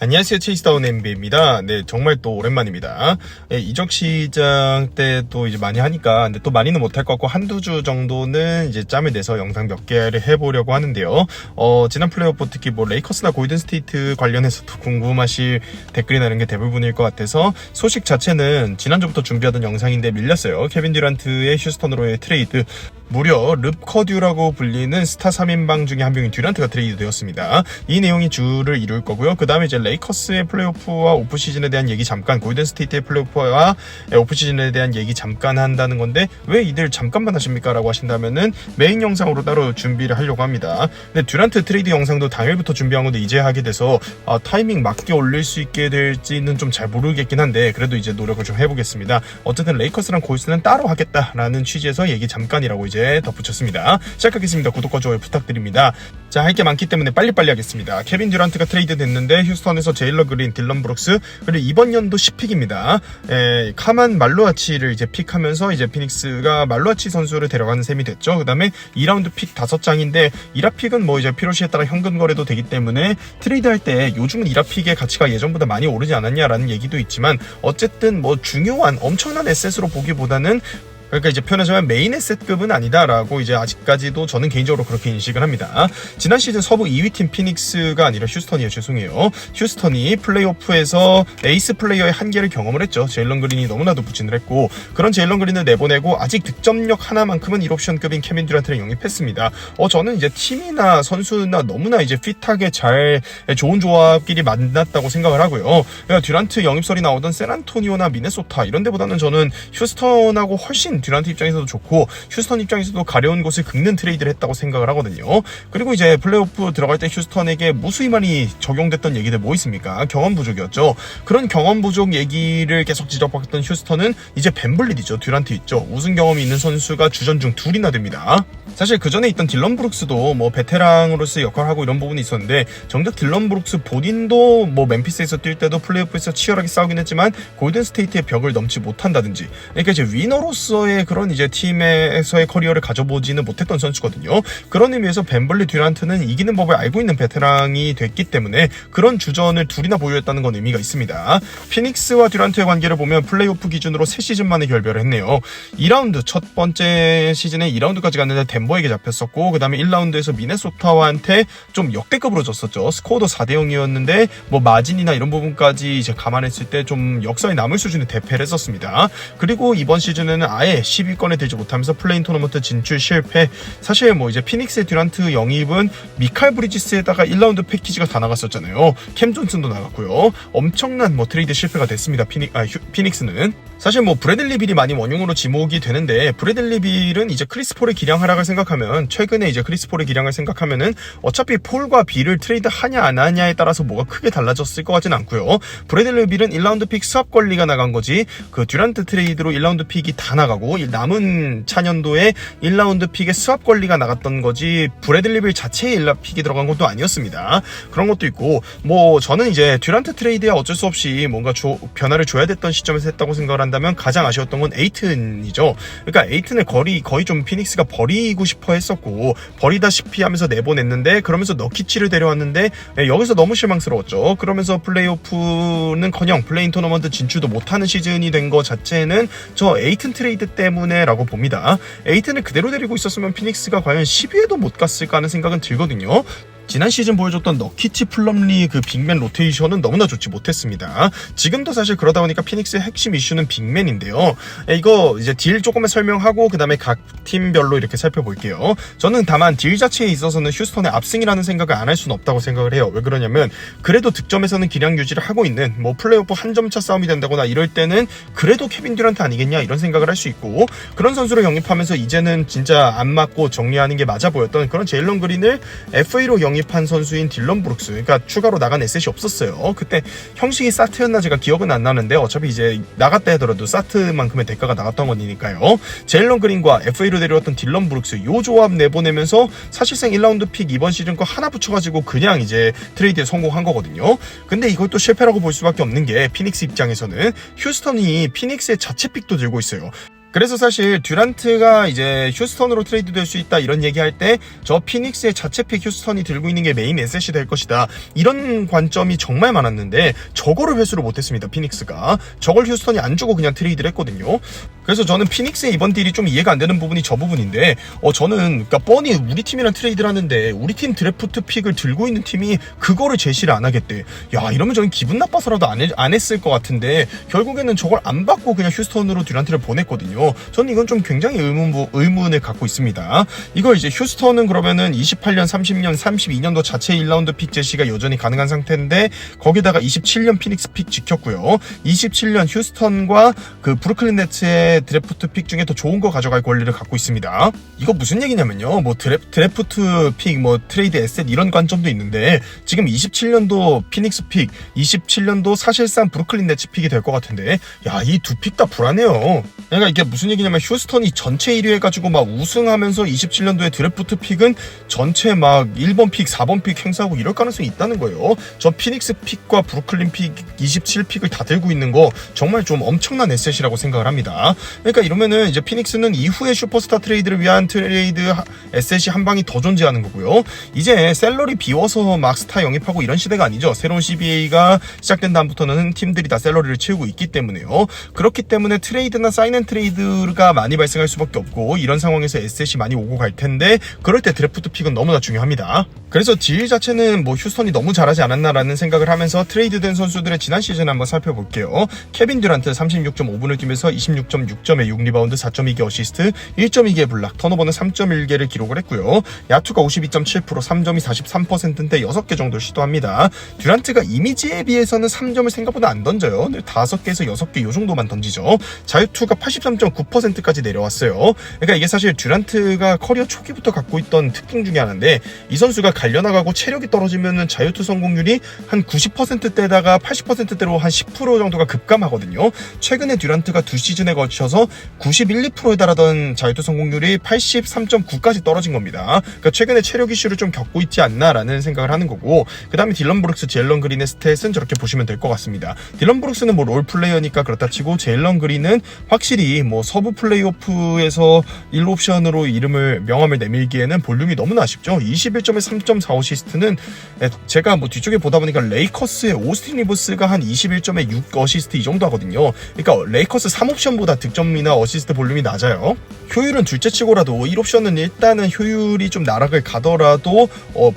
안녕하세요. 체이스다운 NBA입니다. 네, 정말 또 오랜만입니다. 네, 이적 시장 때 또 이제 많이 하니까, 근데 또 많이는 못할 것 같고, 한두 주 정도는 이제 짬을 내서 영상 몇 개를 해보려고 하는데요. 지난 플레이오프 특히 뭐 레이커스나 골든 스테이트 관련해서도 궁금하실 댓글이나 이런 게 대부분일 것 같아서 소식 자체는 지난주부터 준비하던 영상인데 밀렸어요. 케빈 듀란트의 휴스턴으로의 트레이드. 무려 릅커듀라고 불리는 스타 3인방 중에 한 명인 듀란트가 트레이드 되었습니다. 이 내용이 주를 이룰 거고요. 그 다음에 이제 레이커스의 플레이오프와 오프시즌에 대한 얘기 잠깐, 골든 스테이트의 플레이오프와 오프시즌에 대한 얘기 잠깐 한다는 건데 왜 이들 잠깐만 하십니까? 라고 하신다면은 메인 영상으로 따로 준비를 하려고 합니다. 근데 듀란트 트레이드 영상도 당일부터 준비한 건데 이제 하게 돼서 타이밍 맞게 올릴 수 있게 될지는 좀 잘 모르겠긴 한데 그래도 이제 노력을 좀 해보겠습니다. 어쨌든 레이커스랑 골스는 따로 하겠다라는 취지에서 얘기 잠깐이라고 이제 덧붙였습니다. 시작하겠습니다. 구독과 좋아요 부탁드립니다. 자, 할 게 많기 때문에 빨리빨리 하겠습니다. 케빈 듀란트가 트레이드 됐는데 휴스턴에서 제일러 그린, 딜런 브룩스, 그리고 이번 연도 10픽입니다. 카만 말루아치를 이제 픽하면서 이제 피닉스가 말루아치 선수를 데려가는 셈이 됐죠. 그 다음에 2라운드 픽 5장인데 1화 픽은 뭐 이제 필요시에 따라 현금 거래도 되기 때문에 트레이드 할 때 요즘은 1화 픽의 가치가 예전보다 많이 오르지 않았냐라는 얘기도 있지만 어쨌든 뭐 중요한 엄청난 에셋으로 보기보다는 그러니까 이제 표현하자면 메인 에셋급은 아니다라고 이제 아직까지도 저는 개인적으로 그렇게 인식을 합니다. 지난 시즌 서부 2위 팀 피닉스가 아니라 휴스턴이에요. 죄송해요. 휴스턴이 플레이오프에서 에이스 플레이어의 한계를 경험을 했죠. 제일런 그린이 너무나도 부진을 했고 그런 제일런 그린을 내보내고 아직 득점력 하나만큼은 1옵션급인 케빈 듀란트를 영입했습니다. 저는 이제 팀이나 선수나 너무나 이제 핏하게 잘 좋은 조합끼리 만났다고 생각을 하고요. 그러니까 듀란트 영입설이 나오던 샌안토니오나 미네소타 이런 데보다는 저는 휴스턴하고 훨씬 듀란트 입장에서도 좋고 휴스턴 입장에서도 가려운 곳을 긁는 트레이드를 했다고 생각을 하거든요. 그리고 이제 플레이오프 들어갈 때 휴스턴에게 무수히 많이 적용됐던 얘기들 뭐 있습니까? 경험 부족이었죠. 그런 경험 부족 얘기를 계속 지적받았던 휴스턴은 이제 벤블릿이죠. 듀란트 있죠. 우승 경험이 있는 선수가 주전 중 둘이나 됩니다. 사실 그 전에 있던 딜런 브룩스도 뭐 베테랑으로서의 역할을 하고 이런 부분이 있었는데 정작 딜런 브룩스 본인도 뭐 멤피스에서 뛸 때도 플레이오프에서 치열하게 싸우긴 했지만 골든 스테이트의 벽을 넘지 못한다든지 그러니까 이제 위너로서의 그런 이제 팀에서의 커리어를 가져보지는 못했던 선수거든요. 그런 의미에서 벤블리 듀란트는 이기는 법을 알고 있는 베테랑이 됐기 때문에 그런 주전을 둘이나 보유했다는 건 의미가 있습니다. 피닉스와 듀란트의 관계를 보면 플레이오프 기준으로 3시즌 만에 결별을 했네요. 2라운드 첫 번째 시즌에 2라운드까지 갔는데 덴버에게 잡혔었고 그 다음에 1라운드에서 미네소타와한테 좀 역대급으로 졌었죠. 스코어도 4대0이었는데 뭐 마진이나 이런 부분까지 이제 감안했을 때 좀 역사에 남을 수준의 대패를 했었습니다. 그리고 이번 시즌에는 아예 10위권에 들지 못하면서 플레인 토너먼트 진출 실패. 사실 뭐 이제 피닉스의 듀란트 영입은 미칼 브리지스에다가 1라운드 패키지가 다 나갔었잖아요. 캠 존슨도 나갔고요. 엄청난 뭐 트레이드 실패가 됐습니다. 피닉스는 사실 뭐 브래들리 빌이 많이 원흉으로 지목이 되는데 브래들리 빌은 이제 크리스 폴의 기량 하락을 생각하면 최근에 이제 크리스 폴의 기량을 생각하면은 어차피 폴과 빌을 트레이드 하냐 안 하냐에 따라서 뭐가 크게 달라졌을 것 같지는 않고요. 브래들리 빌은 1라운드 픽 스왑 권리가 나간 거지 그 듀란트 트레이드로 1라운드 픽이 다 나가고 남은 차년도에 1라운드 픽의 스왑 권리가 나갔던 거지 브래들리 빌 자체의 1라운드 픽이 들어간 것도 아니었습니다. 그런 것도 있고 뭐 저는 이제 듀란트 트레이드에 어쩔 수 없이 뭔가 변화를 줘야 됐던 시점에서 했다고 생각을 한다면 가장 아쉬웠던 건 에이튼이죠. 그러니까 에이튼을 거의 좀 피닉스가 버리고 싶어 했었고 버리다시피 하면서 내보냈는데 그러면서 너키치를 데려왔는데 여기서 너무 실망스러웠죠. 그러면서 플레이오프는커녕 플레인 토너먼트 진출도 못하는 시즌이 된 거 자체는 저 에이튼 트레이드 때문에 라고 봅니다. 에이튼을 그대로 데리고 있었으면 피닉스가 과연 10위에도 못 갔을까 하는 생각은 들거든요. 지난 시즌 보여줬던 너키치 플럼리 그 빅맨 로테이션은 너무나 좋지 못했습니다. 지금도 사실 그러다 보니까 피닉스의 핵심 이슈는 빅맨인데요. 이거 이제 딜 조금만 설명하고 그 다음에 각 팀별로 이렇게 살펴볼게요. 저는 다만 딜 자체에 있어서는 휴스턴의 압승이라는 생각을 안 할 수는 없다고 생각을 해요. 왜 그러냐면 그래도 득점에서는 기량 유지를 하고 있는 뭐 플레이오프 한 점차 싸움이 된다거나 이럴 때는 그래도 케빈 듀란트 아니겠냐 이런 생각을 할 수 있고 그런 선수를 영입하면서 이제는 진짜 안 맞고 정리하는 게 맞아 보였던 그런 제일런 그린을 FA로 영입한 선수인 딜런 브룩스, 그러니까 추가로 나간 에셋이 없었어요. 그때 형식이 사트였나 제가 기억은 안 나는데 어차피 이제 나갔다 하더라도 사트만큼의 대가가 나갔던 거니까요. 제일런 그린과 FA로 데려왔던 딜런 브룩스 요 조합 내보내면서 사실상 1라운드 픽 이번 시즌 거 하나 붙여가지고 그냥 이제 트레이드에 성공한 거거든요. 근데 이걸 또 실패라고 볼 수밖에 없는 게 피닉스 입장에서는 휴스턴이 피닉스의 자체 픽도 들고 있어요. 그래서 사실 듀란트가 이제 휴스턴으로 트레이드 될 수 있다 이런 얘기할 때 저 피닉스의 자체 픽 휴스턴이 들고 있는 게 메인 에셋이 될 것이다 이런 관점이 정말 많았는데 저거를 회수를 못했습니다. 피닉스가 저걸 휴스턴이 안 주고 그냥 트레이드를 했거든요. 그래서 저는 피닉스의 이번 딜이 좀 이해가 안 되는 부분이 저 부분인데 저는 그러니까 뻔히 우리 팀이랑 트레이드를 하는데 우리 팀 드래프트 픽을 들고 있는 팀이 그거를 제시를 안 하겠대. 야 이러면 저는 기분 나빠서라도 안 했을 것 같은데 결국에는 저걸 안 받고 그냥 휴스턴으로 듀란트를 보냈거든요. 저는 이건 좀 굉장히 의문을 갖고 있습니다. 이거 이제 휴스턴은 그러면은 28년, 30년, 32년도 자체 1라운드 픽 제시가 여전히 가능한 상태인데 거기다가 27년 피닉스 픽 지켰고요. 27년 휴스턴과 그 브루클린 네츠의 드래프트 픽 중에 더 좋은 거 가져갈 권리를 갖고 있습니다. 이거 무슨 얘기냐면요. 뭐 드래프트 픽, 뭐 트레이드 에셋 이런 관점도 있는데 지금 27년도 피닉스 픽, 27년도 사실상 브루클린 네츠 픽이 될 것 같은데 야, 이 두 픽 다 불안해요. 그러니까 이게 무슨 얘기냐면 휴스턴이 전체 1위 해가지고 막 우승하면서 27년도에 드래프트 픽은 전체 막 1번 픽, 4번 픽 행사하고 이럴 가능성이 있다는 거예요. 저 피닉스 픽과 브루클린 픽 27픽을 다 들고 있는 거 정말 좀 엄청난 에셋이라고 생각을 합니다. 그러니까 이러면은 이제 피닉스는 이후에 슈퍼스타 트레이드를 위한 트레이드 에셋이 한 방이 더 존재하는 거고요. 이제 셀러리 비워서 막 스타 영입하고 이런 시대가 아니죠. 새로운 CBA가 시작된 다음부터는 팀들이 다 셀러리를 채우고 있기 때문에요. 그렇기 때문에 트레이드나 사인 앤 트레이드가 많이 발생할 수밖에 없고 이런 상황에서 에셋이 많이 오고 갈 텐데 그럴 때 드래프트 픽은 너무나 중요합니다. 그래서 딜 자체는 뭐 휴스턴이 너무 잘하지 않았나라는 생각을 하면서 트레이드된 선수들의 지난 시즌 한번 살펴볼게요. 케빈 듀란트 36.5분을 뛰면서 26.6점에 6리바운드, 4.2개 어시스트, 1.2개 블락, 턴오버는 3.1개를 기록을 했고요. 야투가 52.7%, 3점이 43%인데 6개 정도 시도합니다. 듀란트가 이미지에 비해서는 3점을 생각보다 안 던져요. 5개에서 6개 요 정도만 던지죠. 자유투가 83.9%까지 내려왔어요. 그러니까 이게 사실 듀란트가 커리어 초기부터 갖고 있던 특징 중에 하나인데 이 선수가 갈려나가고 체력이 떨어지면은 자유투 성공률이 한 90%대다가 80%대로 한 10% 정도가 급감하거든요. 최근에 듀란트가 두 시즌에 걸쳐서 91, 2%에 달하던 자유투 성공률이 83.9까지 떨어진 겁니다. 그러니까 최근에 체력 이슈를 좀 겪고 있지 않나라는 생각을 하는 거고 그 다음에 딜런 브룩스, 제일런 그린의 스탯은 저렇게 보시면 될 것 같습니다. 딜런 브룩스는 뭐 롤 플레이어니까 그렇다 치고 제일런 그린은 확실히 뭐 서부 플레이오프에서 1옵션으로 명함을 내밀기에는 볼륨이 너무나 아쉽죠. 21점에 3.4 어시스트는 제가 뭐 뒤쪽에 보다 보니까 레이커스의 오스틴 리버스가 한 21점에 6 어시스트 이 정도 하거든요. 그러니까 레이커스 3옵션보다 득점이나 어시스트 볼륨이 낮아요. 효율은 둘째치고라도 1옵션은 일단은 효율이 좀 나락을 가더라도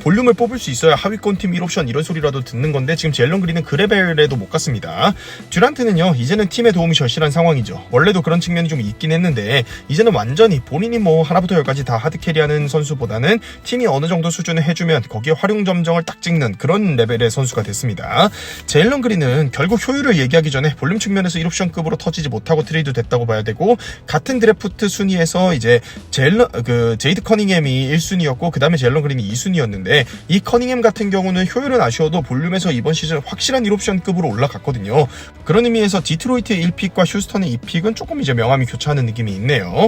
볼륨을 뽑을 수 있어야 하위권 팀 1옵션 이런 소리라도 듣는 건데 지금 제일런 그린은 그 레벨에도 못 갔습니다. 듀란트는요 이제는 팀의 도움이 절실한 상황이죠. 원래도 그런 측면이 좀 있긴 했는데 이제는 완전히 본인이 뭐 하나부터 열까지 다 하드캐리하는 선수보다는 팀이 어느 정도 수준을 해주면 거기에 활용 점정을 딱 찍는 그런 레벨의 선수가 됐습니다. 제일런 그린은 결국 효율을 얘기하기 전에 볼륨 측면에서 1옵션급으로 터지지 못하고 트레이드 됐다고 봐야 되고 같은 드래프트 순위에서 이제 제이드 커닝햄이 1순위였고 그 다음에 제일런 그린이 2순위였는데 이 커닝햄 같은 경우는 효율은 아쉬워도 볼륨에서 이번 시즌 확실한 1옵션급으로 올라갔거든요. 그런 의미에서 디트로이트의 1픽과 휴스턴의 2픽은 조금 이제 명암이 교차하는 느낌이 있네요.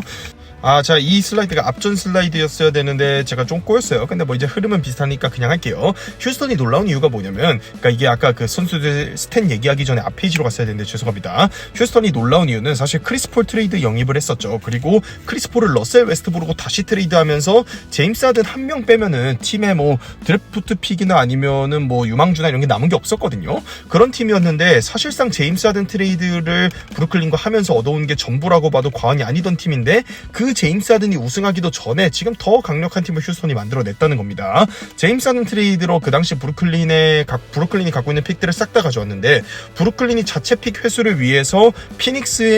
자, 이 슬라이드가 앞전 슬라이드였어야 되는데 제가 좀 꼬였어요. 근데 뭐 이제 흐름은 비슷하니까 그냥 할게요. 휴스턴이 놀라운 이유가 뭐냐면, 그러니까 이게 아까 그 선수들 스탯 얘기하기 전에 앞 페이지로 갔어야 되는데 죄송합니다. 휴스턴이 놀라운 이유는 사실 크리스 폴 트레이드 영입을 했었죠. 그리고 크리스 폴을 러셀 웨스트브루크로 다시 트레이드하면서 제임스 하든 한 명 빼면은 팀에 뭐 드래프트 픽이나 아니면은 뭐 유망주나 이런 게 남은 게 없었거든요. 그런 팀이었는데 사실상 제임스 하든 트레이드를 브루클린과 하면서 얻어온 게 전부라고 봐도 과언이 아니던 팀인데 그 제임스 하든이 우승하기도 전에 지금 더 강력한 팀을 휴스턴이 만들어냈다는 겁니다. 제임스 하든 트레이드로 그 당시 브루클린이 갖고 있는 픽들을 싹 다 가져왔는데 브루클린이 자체 픽 회수를 위해서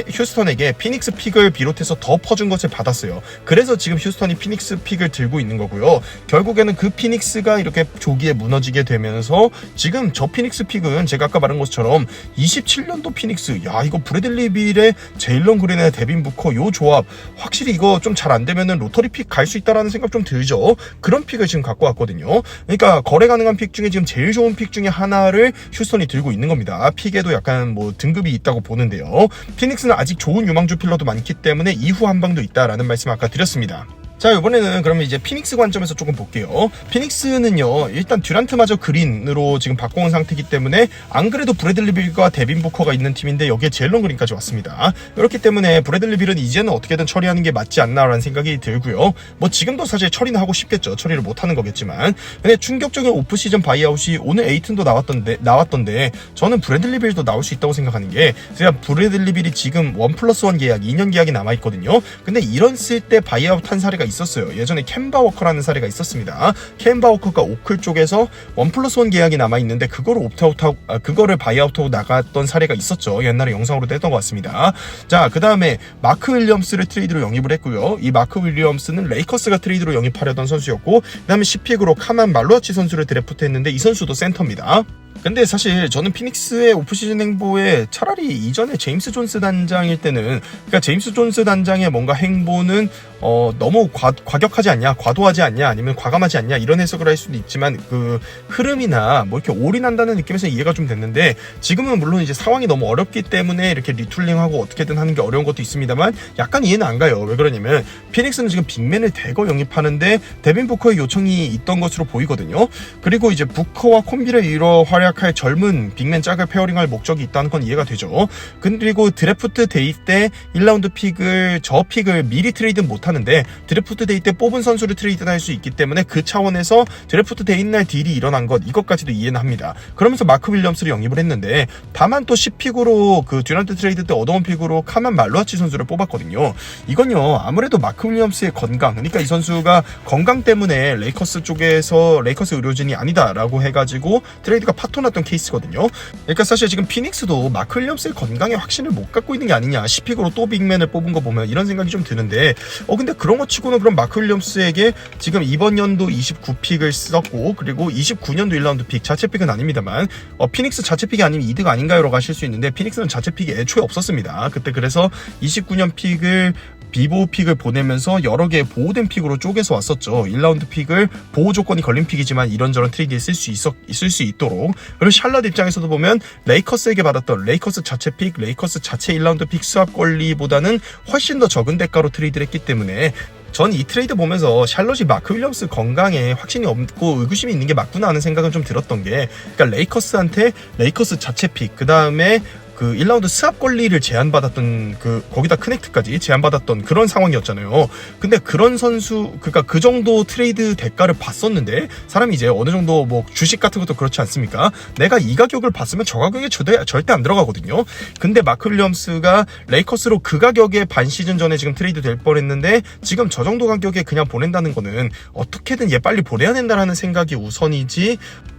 휴스턴에게 피닉스 픽을 비롯해서 더 퍼준 것을 받았어요. 그래서 지금 휴스턴이 피닉스 픽을 들고 있는 거고요. 결국에는 그 피닉스가 이렇게 조기에 무너지게 되면서 지금 저 피닉스 픽은 제가 아까 말한 것처럼 27년도 피닉스, 야 이거 브래들리 빌의 제일런 그린의 데빈 부커 요 조합 확실히 이거 좀 잘 안 되면은 로터리 픽 갈 수 있다라는 생각 좀 들죠. 그런 픽을 지금 갖고 왔거든요. 그러니까 거래 가능한 픽 중에 지금 제일 좋은 픽 중에 하나를 휴스턴이 들고 있는 겁니다. 픽에도 약간 뭐 등급이 있다고 보는데요. 피닉스는 아직 좋은 유망주 필러도 많기 때문에 이후 한 방도 있다라는 말씀 아까 드렸습니다. 자, 이번에는 그러면 이제 피닉스 관점에서 조금 볼게요. 피닉스는요, 일단 듀란트마저 그린으로 지금 바꿔온 상태이기 때문에 안 그래도 브래들리 빌과 데빈 부커가 있는 팀인데 여기에 제일런 그린까지 왔습니다. 그렇기 때문에 브래들리 빌은 이제는 어떻게든 처리하는 게 맞지 않나라는 생각이 들고요. 뭐 지금도 사실 처리는 하고 싶겠죠. 처리를 못하는 거겠지만. 근데 충격적인 오프시즌 바이아웃이 오늘 에이튼도 나왔던데 저는 브래들리 빌도 나올 수 있다고 생각하는 게, 제가 브래들리 빌이 지금 1+1 계약, 2년 계약이 남아있거든요. 근데 이런 쓸 때 바이아웃 한 사례가 있었어요. 예전에 켐바 워커라는 사례가 있었습니다. 켐바 워커가 오클 쪽에서 1+1 계약이 남아있는데 그거를 바이아웃하고 나갔던 사례가 있었죠. 옛날에 영상으로 떼던 것 같습니다. 자, 그 다음에 마크 윌리엄스를 트레이드로 영입을 했고요. 이 마크 윌리엄스는 레이커스가 트레이드로 영입하려던 선수였고, 그 다음에 10픽으로 카만 말루아치 선수를 드래프트했는데 이 선수도 센터입니다. 근데 사실 저는 피닉스의 오프시즌 행보에 차라리 이전에 제임스 존스 단장일 때는, 그러니까 제임스 존스 단장의 뭔가 행보는 너무 과격하지 않냐, 과도하지 않냐, 아니면 과감하지 않냐, 이런 해석을 할 수도 있지만 그 흐름이나 뭐 이렇게 올인한다는 느낌에서 이해가 좀 됐는데, 지금은 물론 이제 상황이 너무 어렵기 때문에 이렇게 리툴링하고 어떻게든 하는 게 어려운 것도 있습니다만 약간 이해는 안 가요. 왜 그러냐면 피닉스는 지금 빅맨을 대거 영입하는데 데빈 부커의 요청이 있던 것으로 보이거든요. 그리고 이제 부커와 콤비를 이뤄 활약할 젊은 빅맨 짝을 페어링할 목적이 있다는 건 이해가 되죠. 그리고 드래프트 데이 때 1라운드 픽을 미리 트레이드 못 하는데 드래프트 데이 때 뽑은 선수를 트레이드 할 수 있기 때문에 그 차원에서 드래프트 데이 날 딜이 일어난 것, 이것까지도 이해는 합니다. 그러면서 마크 윌리엄스를 영입을 했는데, 다만 또 10픽으로 그 듀란트 트레이드 때 얻어온 픽으로 카만 말루아치 선수를 뽑았거든요. 이건요, 아무래도 마크 윌리엄스의 건강, 그러니까 이 선수가 건강 때문에 레이커스 쪽에서 레이커스 의료진이 아니다라고 해가지고 트레이드가 파토났던 케이스거든요. 그러니까 사실 지금 피닉스도 마크 윌리엄스의 건강에 확신을 못 갖고 있는 게 아니냐, 10픽으로 또 빅맨을 뽑은 거 보면 이런 생각이 좀 드는데, 근데 그런 거 치고는 그럼 마크 윌리엄스에게 지금 이번 연도 29픽을 썼고, 그리고 29년도 1라운드 픽, 자체 픽은 아닙니다만 피닉스 자체 픽이 아니면 이득 아닌가요? 라고 하실 수 있는데, 피닉스는 자체 픽이 애초에 없었습니다. 그때 그래서 29년 픽을 비보호 픽을 보내면서 여러 개의 보호된 픽으로 쪼개서 왔었죠. 1라운드 픽을 보호 조건이 걸린 픽이지만 이런저런 트레이드에 쓸 수 있도록. 그리고 샬럿 입장에서도 보면 레이커스에게 받았던 레이커스 자체 픽, 레이커스 자체 1라운드 픽 수합 권리보다는 훨씬 더 적은 대가로 트레이드를 했기 때문에 전 이 트레이드 보면서 샬럿이 마크 윌리엄스 건강에 확신이 없고 의구심이 있는 게 맞구나 하는 생각은 좀 들었던 게, 그러니까 레이커스한테 레이커스 자체 픽, 그 다음에 그 1라운드 스왑 권리를 제한받았던, 거기다 크넥트까지 제한받았던 그런 상황이었잖아요. 근데 그런 선수, 그러니까 그 정도 트레이드 대가를 봤었는데, 사람이 이제 어느 정도 뭐 주식 같은 것도 그렇지 않습니까? 내가 이 가격을 봤으면 저 가격에 절대 안 들어가거든요. 근데 마크 윌리엄스가 레이커스로 그 가격에 반 시즌 전에 지금 트레이드 될 뻔했는데, 지금 저 정도 가격에 그냥 보낸다는 거는 어떻게든 얘 빨리 보내야 된다라는 생각이 우선이지,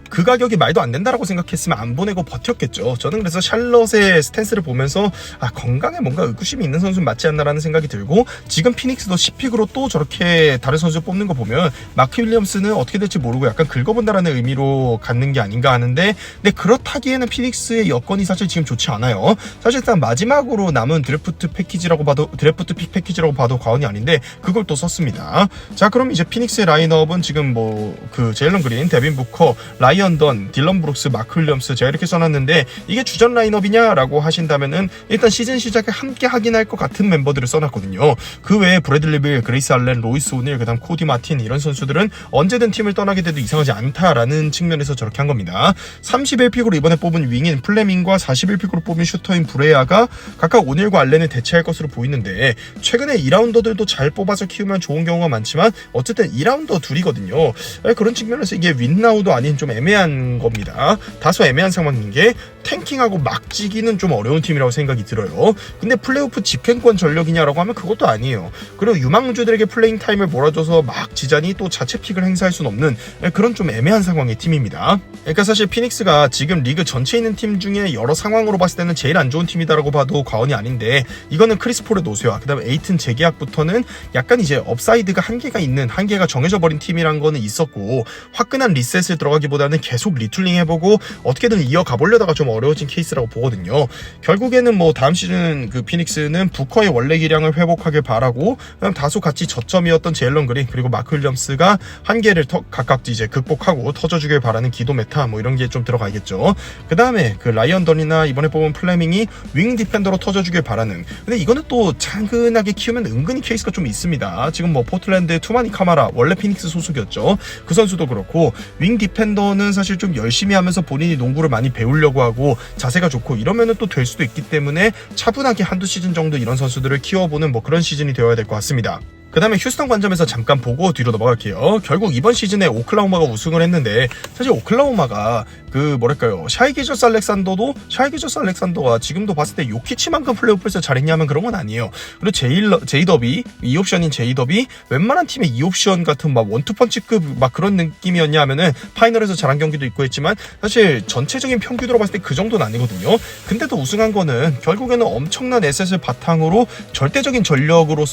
그 가격이 말도 안 된다라고 생각했으면 안 보내고 버텼겠죠. 저는 그래서 샬럿의 스탠스를 보면서 건강에 뭔가 의구심이 있는 선수는 맞지 않나라는 생각이 들고, 지금 피닉스도 10픽으로 또 저렇게 다른 선수 뽑는 거 보면 마크 윌리엄스는 어떻게 될지 모르고 약간 긁어본다라는 의미로 갖는 게 아닌가 하는데, 근데 그렇다기에는 피닉스의 여건이 사실 지금 좋지 않아요. 사실상 마지막으로 남은 드래프트 픽 패키지라고 봐도 과언이 아닌데 그걸 또 썼습니다. 자, 그럼 이제 피닉스의 라인업은 지금 뭐 제일런 그린, 데빈 부커, 라이언 던, 딜런 브룩스, 마크 윌리엄스, 제가 이렇게 써놨는데 이게 주전 라인업이냐라고 하신다면은 일단 시즌 시작에 함께 하긴 할 것 같은 member들을 써놨거든요. 그 외에 브래들리 빌, 그레이스 알렌, 로이스 오닐, 그다음 코디 마틴, 이런 선수들은 언제든 팀을 떠나게 돼도 이상하지 않다라는 측면에서 저렇게 한 겁니다. 31픽으로 이번에 뽑은 윙인 플레밍과 41픽으로 뽑은 슈터인 브레아가 각각 오닐과 알렌을 대체할 것으로 보이는데, 최근에 2라운더들도 잘 뽑아서 키우면 좋은 경우가 많지만 어쨌든 2라운더 둘이거든요. 그런 측면에서 이게 윈나우도 아닌 좀 애매한 겁니다. 다소 애매한 상황인 게, 탱킹하고 막 지기는 좀 어려운 팀이라고 생각이 들어요. 근데 플레이오프 집행권 전력이냐라고 하면 그것도 아니에요. 그리고 유망주들에게 플레잉 타임을 몰아줘서 막 지자니 또 자체 픽을 행사할 수는 없는 그런 좀 애매한 상황의 팀입니다. 그러니까 사실 피닉스가 지금 리그 전체에 있는 팀 중에 여러 상황으로 봤을 때는 제일 안 좋은 팀이다라고 봐도 과언이 아닌데, 이거는 크리스 폴의 노쇠화, 그 다음에 에이튼 재계약부터는 약간 이제 업사이드가 한계가 정해져 버린 팀이란 거는 있었고, 화끈한 리셋을 들어가기보다는 보다는 계속 리툴링 해보고 어떻게든 이어가보려다가 좀 어려워진 케이스라고 보거든요. 결국에는 뭐 다음 시즌 그 피닉스는 부커의 원래 기량을 회복하길 바라고, 그다음 다소 같이 저점이었던 제일런 그린 그리고 마크 윌리엄스가 한계를 각각 이제 극복하고 터져주길 바라는 기도 메타 뭐 이런 게 좀 들어가겠죠. 그 다음에 그 라이언 던이나 이번에 뽑은 플레밍이 윙 디펜더로 터져주길 바라는. 근데 이거는 또 장근하게 키우면 은근히 케이스가 좀 있습니다. 지금 뭐 포틀랜드의 투마니 카마라 원래 피닉스 소속이었죠. 그 선수도 그렇고 윙 디펜더는 사실 좀 열심히 하면서 본인이 농구를 많이 배우려고 하고 자세가 좋고 이러면은 또 될 수도 있기 때문에 차분하게 한두 시즌 정도 이런 선수들을 키워보는 뭐 그런 시즌이 되어야 될 것 같습니다. 그 다음에 휴스턴 관점에서 잠깐 보고 뒤로 넘어갈게요. 결국 이번 시즌에 오클라호마가 우승을 했는데, 사실 오클라호마가 그 뭐랄까요, 샤이 기저스 알렉산더가 지금도 봤을 때 요키치만큼 플레이오프에서 잘했냐면 그런 건 아니에요. 그리고 제이더비 2옵션인 제이더비 웬만한 팀의 2옵션 같은 막 원투펀치급 막 그런 느낌이었냐 하면은 파이널에서 잘한 경기도 있고 했지만 사실 전체적인 평균으로 봤을 때 그 정도는 아니거든요. 근데도 우승한 거는 결국에는 엄청난 에셋을 바탕으로 절대적인 전력으로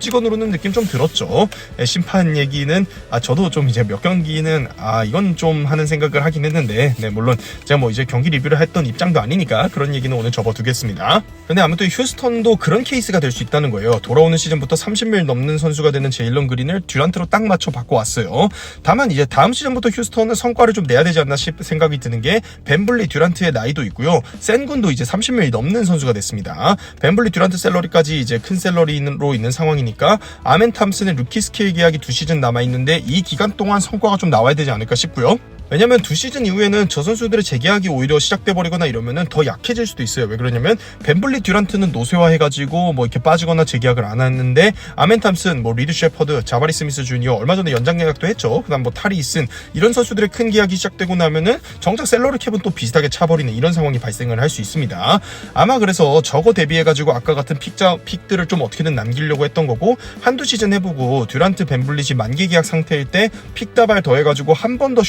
찍어 누르는 느낌 좀 들었죠. 심판 얘기는 저도 좀 이제 몇 경기는 이건 좀 하는 생각을 하긴 했는데, 물론 제가 뭐 이제 경기 리뷰를 했던 입장도 아니니까 그런 얘기는 오늘 접어두겠습니다. 근데 아무튼 휴스턴도 그런 케이스가 될 수 있다는 거예요. 돌아오는 시즌부터 30밀 넘는 선수가 되는 제일런 그린을 듀란트로 딱 맞춰 바꿔왔어요. 다만 이제 다음 시즌부터 휴스턴은 성과를 좀 내야 되지 않나 생각이 드는 게, 벤블리 듀란트의 나이도 있고요. 센군도 이제 30밀 넘는 선수가 됐습니다. 벤블리 듀란트 샐러리까지 이제 큰 샐러리로 있는 상황이니까 아멘 탐슨의 루키 스케일 계약이 2시즌 남아있는데 이 기간 동안 성과가 좀 나와야 되지 않을까 싶고요. 왜냐면 2시즌 이후에는 저 선수들의 재계약이 오히려 시작돼버리거나 이러면은 더 약해질 수도 있어요. 왜 그러냐면 벤블리 듀란트는 노쇠화해가지고 뭐 이렇게 빠지거나 재계약을 안 했는데, 아멘 탐슨, 뭐 리드 셰퍼드, 자바리 스미스 주니어 얼마 전에 연장 계약도 했죠. 그다음 뭐 타리 이슨 이런 선수들의 큰 계약이 시작되고 나면은 정작 셀러리 캡은 또 비슷하게 차버리는 이런 상황이 발생을 할 수 있습니다. 아마 그래서 저거 대비해가지고 아까 같은 픽들을 좀 어떻게든 남기려고 했던 거고, 한두 시즌 해보고 듀란트 벤블릿이 만기 계약 상태일 때 픽 다발 더해가지고 한 번 더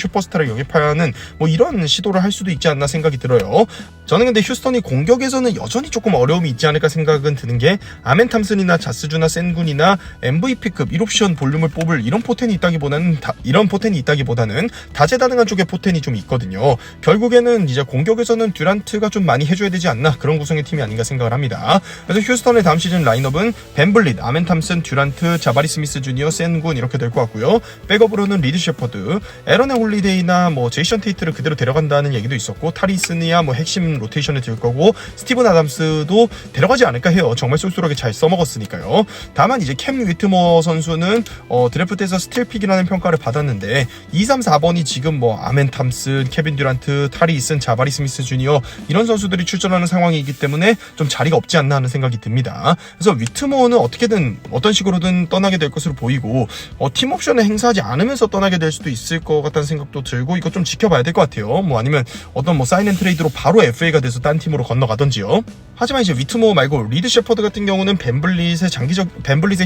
슈퍼스타를 영입하는 뭐 이런 시도를 할 수도 있지 않나 생각이 들어요. 저는 근데 휴스턴이 공격에서는 여전히 조금 어려움이 있지 않을까 생각은 드는 게, 아멘 탐슨이나 자스주나 센군이나 MVP급 1옵션 볼륨을 뽑을 이런 포텐이 있다기보다는 다재다능한 쪽의 포텐이 좀 있거든요. 결국에는 이제 공격에서는 듀란트가 좀 많이 해줘야 되지 않나, 그런 구성의 팀이 아닌가 생각을 합니다. 그래서 휴스턴의 다음 시즌 라인업은 벤블릿, 아멘 탐슨, 듀란트, 자바리 스미스 주니어, 센군 이렇게 될 것 같고요. 백업으로는 리드 셰퍼드, 에런의 홀리데이나 뭐 제이션 테이트를 그대로 데려간다는 얘기도 있었고, 타리스니아 뭐 핵심 로테이션에 들 거고, 스티븐 아담스도 데려가지 않을까 해요. 정말 쏠쏠하게 잘 써먹었으니까요. 다만 이제 캠 위트머 선수는 드래프트에서 스틸픽이라는 평가를 받았는데 2, 3, 4번이 지금 뭐 아멘 탐슨, 케빈 듀란트, 타리 이슨, 자바리 스미스 주니어 이런 선수들이 출전하는 상황이기 때문에 좀 자리가 없지 않나 하는 생각이 듭니다. 그래서 위트머는 어떻게든 어떤 식으로든 떠나게 될 것으로 보이고, 팀 옵션을 행사하지 않으면서 떠나게 될 수도 있을 것 같다는 생각도 들고, 이거 좀 지켜봐야 될 것 같아요. 뭐 아니면 어떤 뭐 사인 앤 트레이드로 바로 FA가 돼서 딴 팀으로 건너가던지요. 하지만 이제 위트모 말고 리드 셰퍼드 같은 경우는 벤블릿의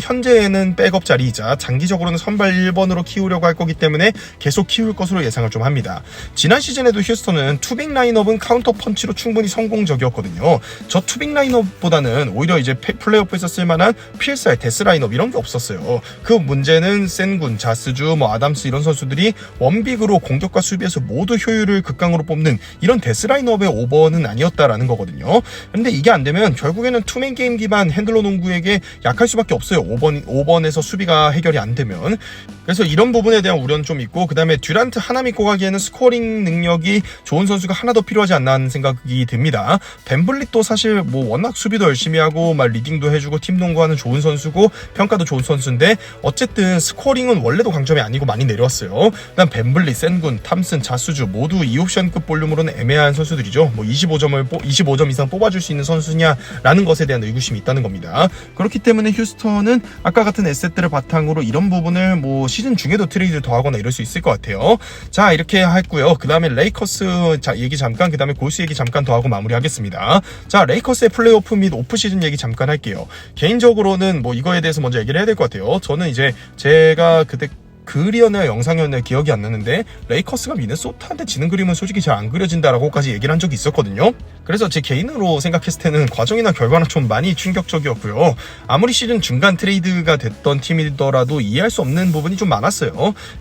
현재에는 백업 자리이자 장기적으로는 선발 1번으로 키우려고 할 거기 때문에 계속 키울 것으로 예상을 좀 합니다. 지난 시즌에도 휴스턴은 투빅 라인업은 카운터 펀치로 충분히 성공적이었거든요. 저 투빅 라인업보다는 오히려 이제 플레이오프에서 쓸만한 필살, 데스 라인업 이런 게 없었어요. 그 문제는 센군, 자스주, 뭐 아담스 이런 선수들이 원빅으로 공격과 수비에서 모두 효율을 극강으로 뽑는 이런 데스 라인업의 5번은 아니었다라는 거거든요. 근데 이게 안 되면 결국에는 투맨 게임 기반 핸들러 농구에게 약할 수밖에 없어요. 5번에서 수비가 해결이 안 되면. 그래서 이런 부분에 대한 우려는 좀 있고, 그 다음에 듀란트 하나 믿고 가기에는 스코어링 능력이 좋은 선수가 하나 더 필요하지 않나 하는 생각이 듭니다. 벤블릿도 사실 뭐 워낙 수비도 열심히 하고 막 리딩도 해주고 팀 농구하는 좋은 선수고 평가도 좋은 선수인데, 어쨌든 스코어링은 원래도 강점이 아니고 많이 내려왔어요. 그다음 벤블릿, 센군, 탐슨, 자수주 모두 2옵션급 볼륨으로는 애매한 선수들이죠. 뭐 25점 이상 뽑아줄 수 있는 선수냐라는 것에 대한 의구심이 있다는 겁니다. 그렇기 때문에 휴스턴은 아까 같은 에셋들을 바탕으로 이런 부분을 뭐 시즌 중에도 트레이드 더 하거나 이럴 수 있을 것 같아요. 자, 이렇게 했고요. 그 다음에 레이커스 얘기 잠깐, 그 다음에 골스 얘기 잠깐 더 하고 마무리하겠습니다. 자, 레이커스의 플레이오프 및 오프 시즌 얘기 잠깐 할게요. 개인적으로는 뭐 이거에 대해서 먼저 얘기를 해야 될 것 같아요. 저는 이제 제가 그때 글이었나요 영상이었나요 기억이 안 나는데 레이커스가 미네소타한테 지는 그림은 솔직히 잘 안 그려진다라고까지 얘기를 한 적이 있었거든요. 그래서 제 개인으로 생각했을 때는 과정이나 결과는 좀 많이 충격적이었고요. 아무리 시즌 중간 트레이드가 됐던 팀이더라도 이해할 수 없는 부분이 좀 많았어요.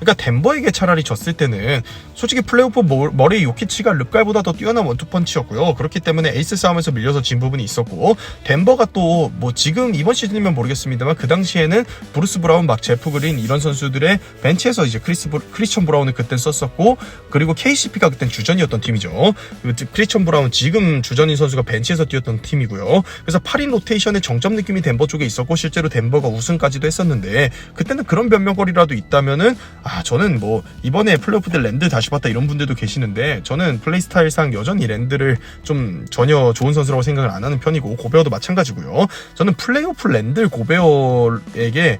그러니까 덴버에게 차라리 졌을 때는 솔직히 플레이오프 머레이 요키치가 르칼보다 더 뛰어난 원투펀치였고요. 그렇기 때문에 에이스 싸움에서 밀려서 진 부분이 있었고, 덴버가 또 뭐 지금 이번 시즌이면 모르겠습니다만 그 당시에는 브루스 브라운, 막 제프 그린 이런 선수들의 벤치에서 이제 크리스천 브라운을 그때 썼었고, 그리고 KCP가 그땐 주전이었던 팀이죠. 크리스천 브라운 지금 주전인 선수가 벤치에서 뛰었던 팀이고요. 그래서 8인 로테이션의 정점 느낌이 덴버 쪽에 있었고 실제로 덴버가 우승까지도 했었는데, 그때는 그런 변명거리라도 있다면은 저는 뭐 이번에 플레이오프 때 랜드 다시 봤다 이런 분들도 계시는데, 저는 플레이 스타일상 여전히 랜드를 좀 전혀 좋은 선수라고 생각을 안 하는 편이고, 고베어도 마찬가지고요. 저는 플레이오프 랜드 고베어에게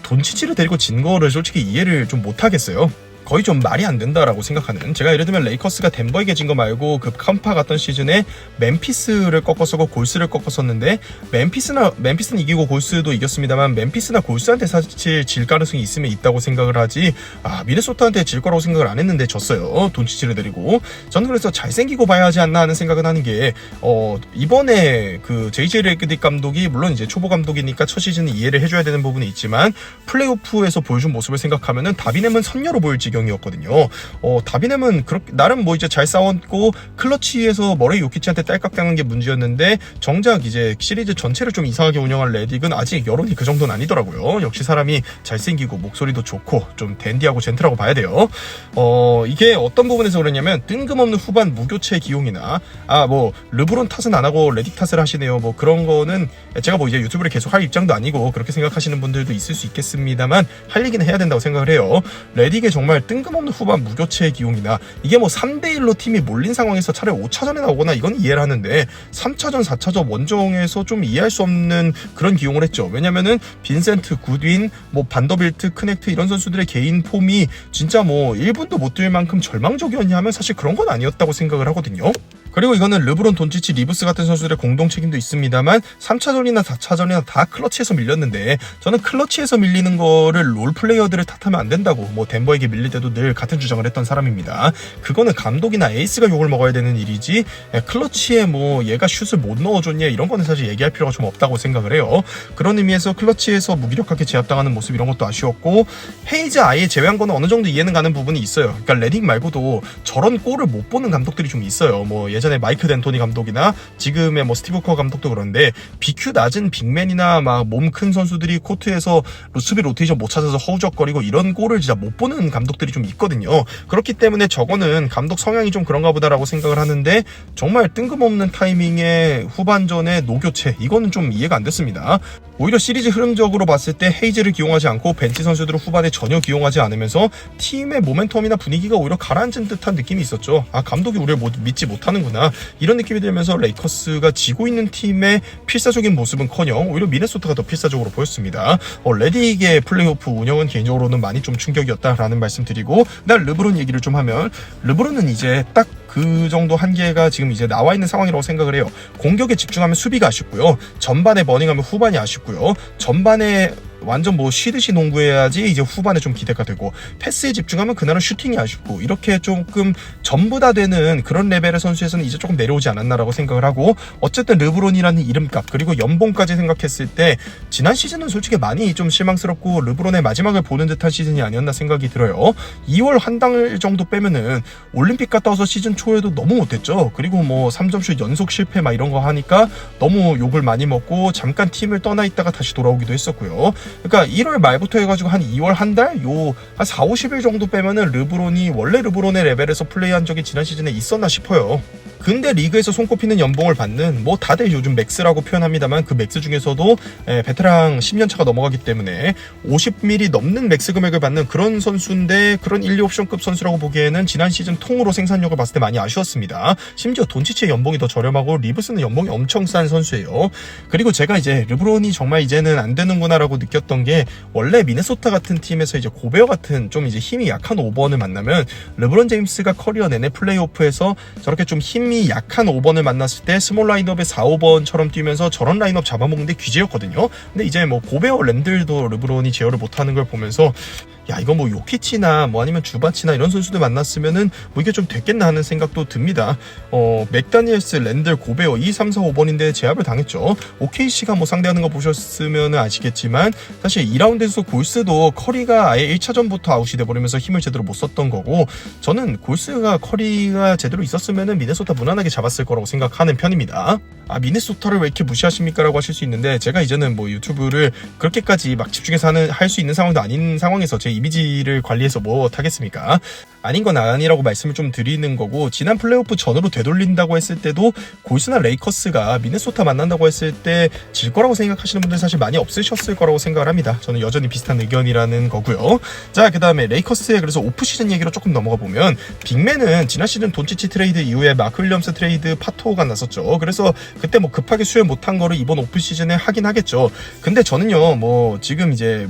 돈치치를 데리고 진 거를 솔직히 이해를 좀 못하겠어요. 거의 좀 말이 안 된다라고 생각하는, 제가 예를 들면 레이커스가 덴버에게 진 거 말고 그 캄파 갔던 시즌에 멤피스를 꺾었었고 골스를 꺾었었는데, 멤피스는 이기고 골스도 이겼습니다만 멤피스나 골스한테 사실 질 가능성이 있으면 있다고 생각을 하지, 미네소타한테 질 거라고 생각을 안 했는데 졌어요. 돈치치를 데리고. 저는 그래서 잘생기고 봐야 하지 않나 하는 생각은 하는 게, 이번에 그 JJ 레그딕 감독이 물론 이제 초보 감독이니까 첫 시즌은 이해를 해줘야 되는 부분이 있지만, 플레이오프에서 보여준 모습을 생각하면은 다비넴은 선녀로 보일지 경이었거든요. 다비넴은 그렇게 나름 뭐 이제 잘 싸웠고 클러치에서 머레이 요키치한테 딸깍당한 게 문제였는데, 정작 이제 시리즈 전체를 좀 이상하게 운영한 레딕은 아직 여론이 그 정도는 아니더라고요. 역시 사람이 잘생기고 목소리도 좋고 좀 댄디하고 젠틀하고 봐야 돼요. 이게 어떤 부분에서 그러냐면, 뜬금없는 후반 무교체 기용이나 뭐 르브론 탓은 안 하고 레딕 탓을 하시네요. 뭐 그런 거는 제가 뭐 이제 유튜브를 계속 할 입장도 아니고 그렇게 생각하시는 분들도 있을 수 있겠습니다만, 할 얘기는 해야 된다고 생각을 해요. 레딕의 정말 뜬금없는 후반 무교체 기용이나, 이게 뭐 3대1로 팀이 몰린 상황에서 차라리 5차전에 나오거나 이건 이해를 하는데, 3차전 4차전 원정에서 좀 이해할 수 없는 그런 기용을 했죠. 왜냐면은 빈센트, 굿윈, 뭐 반더빌트, 크넥트 이런 선수들의 개인 폼이 진짜 뭐 1분도 못 뛸 만큼 절망적이었냐 하면 사실 그런 건 아니었다고 생각을 하거든요. 그리고 이거는 르브론, 돈치치, 리브스 같은 선수들의 공동 책임도 있습니다만, 3차전이나 4차전이나 다 클러치에서 밀렸는데, 저는 클러치에서 밀리는 거를 롤플레이어들을 탓하면 안 된다고, 뭐 덴버에게 밀릴 때도 늘 같은 주장을 했던 사람입니다. 그거는 감독이나 에이스가 욕을 먹어야 되는 일이지, 클러치에 뭐 얘가 슛을 못 넣어줬냐 이런 거는 사실 얘기할 필요가 좀 없다고 생각을 해요. 그런 의미에서 클러치에서 무기력하게 제압당하는 모습 이런 것도 아쉬웠고, 헤이즈 아예 제외한 거는 어느 정도 이해는 가는 부분이 있어요. 그러니까 레딕 말고도 저런 골을 못 보는 감독들이 좀 있어요. 뭐 예전에 마이크 덴토니 감독이나 지금의 뭐 스티브 커 감독도 그런데, BQ 낮은 빅맨이나 막 몸 큰 선수들이 코트에서 수비 로테이션 못 찾아서 허우적거리고 이런 골을 진짜 못 보는 감독들이 좀 있거든요. 그렇기 때문에 저거는 감독 성향이 좀 그런가 보다라고 생각을 하는데, 정말 뜬금없는 타이밍에 후반전에 노교체, 이거는 좀 이해가 안 됐습니다. 오히려 시리즈 흐름적으로 봤을 때 헤이즈를 기용하지 않고 벤치 선수들을 후반에 전혀 기용하지 않으면서 팀의 모멘텀이나 분위기가 오히려 가라앉은 듯한 느낌이 있었죠. 감독이 우리를 믿지 못하는구나 이런 느낌이 들면서 레이커스가 지고 있는 팀의 필사적인 모습은커녕 오히려 미네소타가 더 필사적으로 보였습니다. 레딕의 플레이오프 운영은 개인적으로는 많이 좀 충격이었다라는 말씀 드리고, 날 르브론 얘기를 좀 하면, 르브론은 이제 딱 그 정도 한계가 지금 이제 나와 있는 상황이라고 생각을 해요. 공격에 집중하면 수비가 아쉽고요, 전반에 버닝하면 후반이 아쉽고요, 전반에 완전 뭐 쉬듯이 농구해야지 이제 후반에 좀 기대가 되고, 패스에 집중하면 그날은 슈팅이 아쉽고, 이렇게 조금 전부 다 되는 그런 레벨의 선수에서는 이제 조금 내려오지 않았나라고 생각을 하고, 어쨌든 르브론이라는 이름값 그리고 연봉까지 생각했을 때 지난 시즌은 솔직히 많이 좀 실망스럽고 르브론의 마지막을 보는 듯한 시즌이 아니었나 생각이 들어요. 2월 한 달 정도 빼면은 올림픽 갔다 와서 시즌 초에도 너무 못했죠. 그리고 뭐 3점슛 연속 실패 막 이런 거 하니까 너무 욕을 많이 먹고 잠깐 팀을 떠나 있다가 다시 돌아오기도 했었고요. 그러니까 1월 말부터 해가지고 한 2월 한 달? 한 4, 50일 정도 빼면은 르브론이 원래 르브론의 레벨에서 플레이한 적이 지난 시즌에 있었나 싶어요. 근데 리그에서 손꼽히는 연봉을 받는, 뭐 다들 요즘 맥스라고 표현합니다만, 그 맥스 중에서도 베테랑 10년차가 넘어가기 때문에 50mm 넘는 맥스 금액을 받는 그런 선수인데, 그런 1, 2옵션급 선수라고 보기에는 지난 시즌 통으로 생산력을 봤을 때 많이 아쉬웠습니다. 심지어 돈치치의 연봉이 더 저렴하고 리브스는 연봉이 엄청 싼 선수예요. 그리고 제가 이제 르브론이 정말 이제는 안 되는구나 라고 느꼈던 게, 원래 미네소타 같은 팀에서 이제 고베어 같은 좀 이제 힘이 약한 5번을 만나면, 르브론 제임스가 커리어 내내 플레이오프에서 저렇게 좀 힘이 약한 5번을 만났을 때 스몰 라인업의 4, 5번처럼 뛰면서 저런 라인업 잡아먹는 데 귀재였거든요. 근데 이제 뭐 고베어 랜들도 르브론이 제어를 못하는 걸 보면서, 야, 이거 뭐 요키치나 뭐 아니면 주바치나 이런 선수들 만났으면은 뭐 이게 좀 됐겠나 하는 생각도 듭니다. 맥다니엘스, 랜들, 고베어 2, 3, 4, 5번인데 제압을 당했죠. OKC가 뭐 상대하는 거 보셨으면 아시겠지만 사실 2라운드에서 골스도 커리가 아예 1차전부터 아웃이 돼버리면서 힘을 제대로 못 썼던 거고, 저는 골스가 커리가 제대로 있었으면은 미네소타 무난하게 잡았을 거라고 생각하는 편입니다. 미네소타를 왜 이렇게 무시하십니까? 라고 하실 수 있는데, 제가 이제는 뭐 유튜브를 그렇게까지 막 집중해서 할 수 있는 상황도 아닌 상황에서 제 이미지를 관리해서 뭐 하겠습니까? 아닌 건 아니라고 말씀을 좀 드리는 거고, 지난 플레이오프 전으로 되돌린다고 했을 때도 골스나 레이커스가 미네소타 만난다고 했을 때 질 거라고 생각하시는 분들 사실 많이 없으셨을 거라고 생각을 합니다. 저는 여전히 비슷한 의견이라는 거고요. 자, 그 다음에 레이커스의 그래서 오프시즌 얘기로 조금 넘어가 보면, 빅맨은 지난 시즌 돈치치 트레이드 이후에 마크 윌리엄스 트레이드 파토가 났었죠. 그래서 그때 뭐 급하게 수혈 못한 거를 이번 오프시즌에 하긴 하겠죠. 근데 저는요, 뭐 지금 이제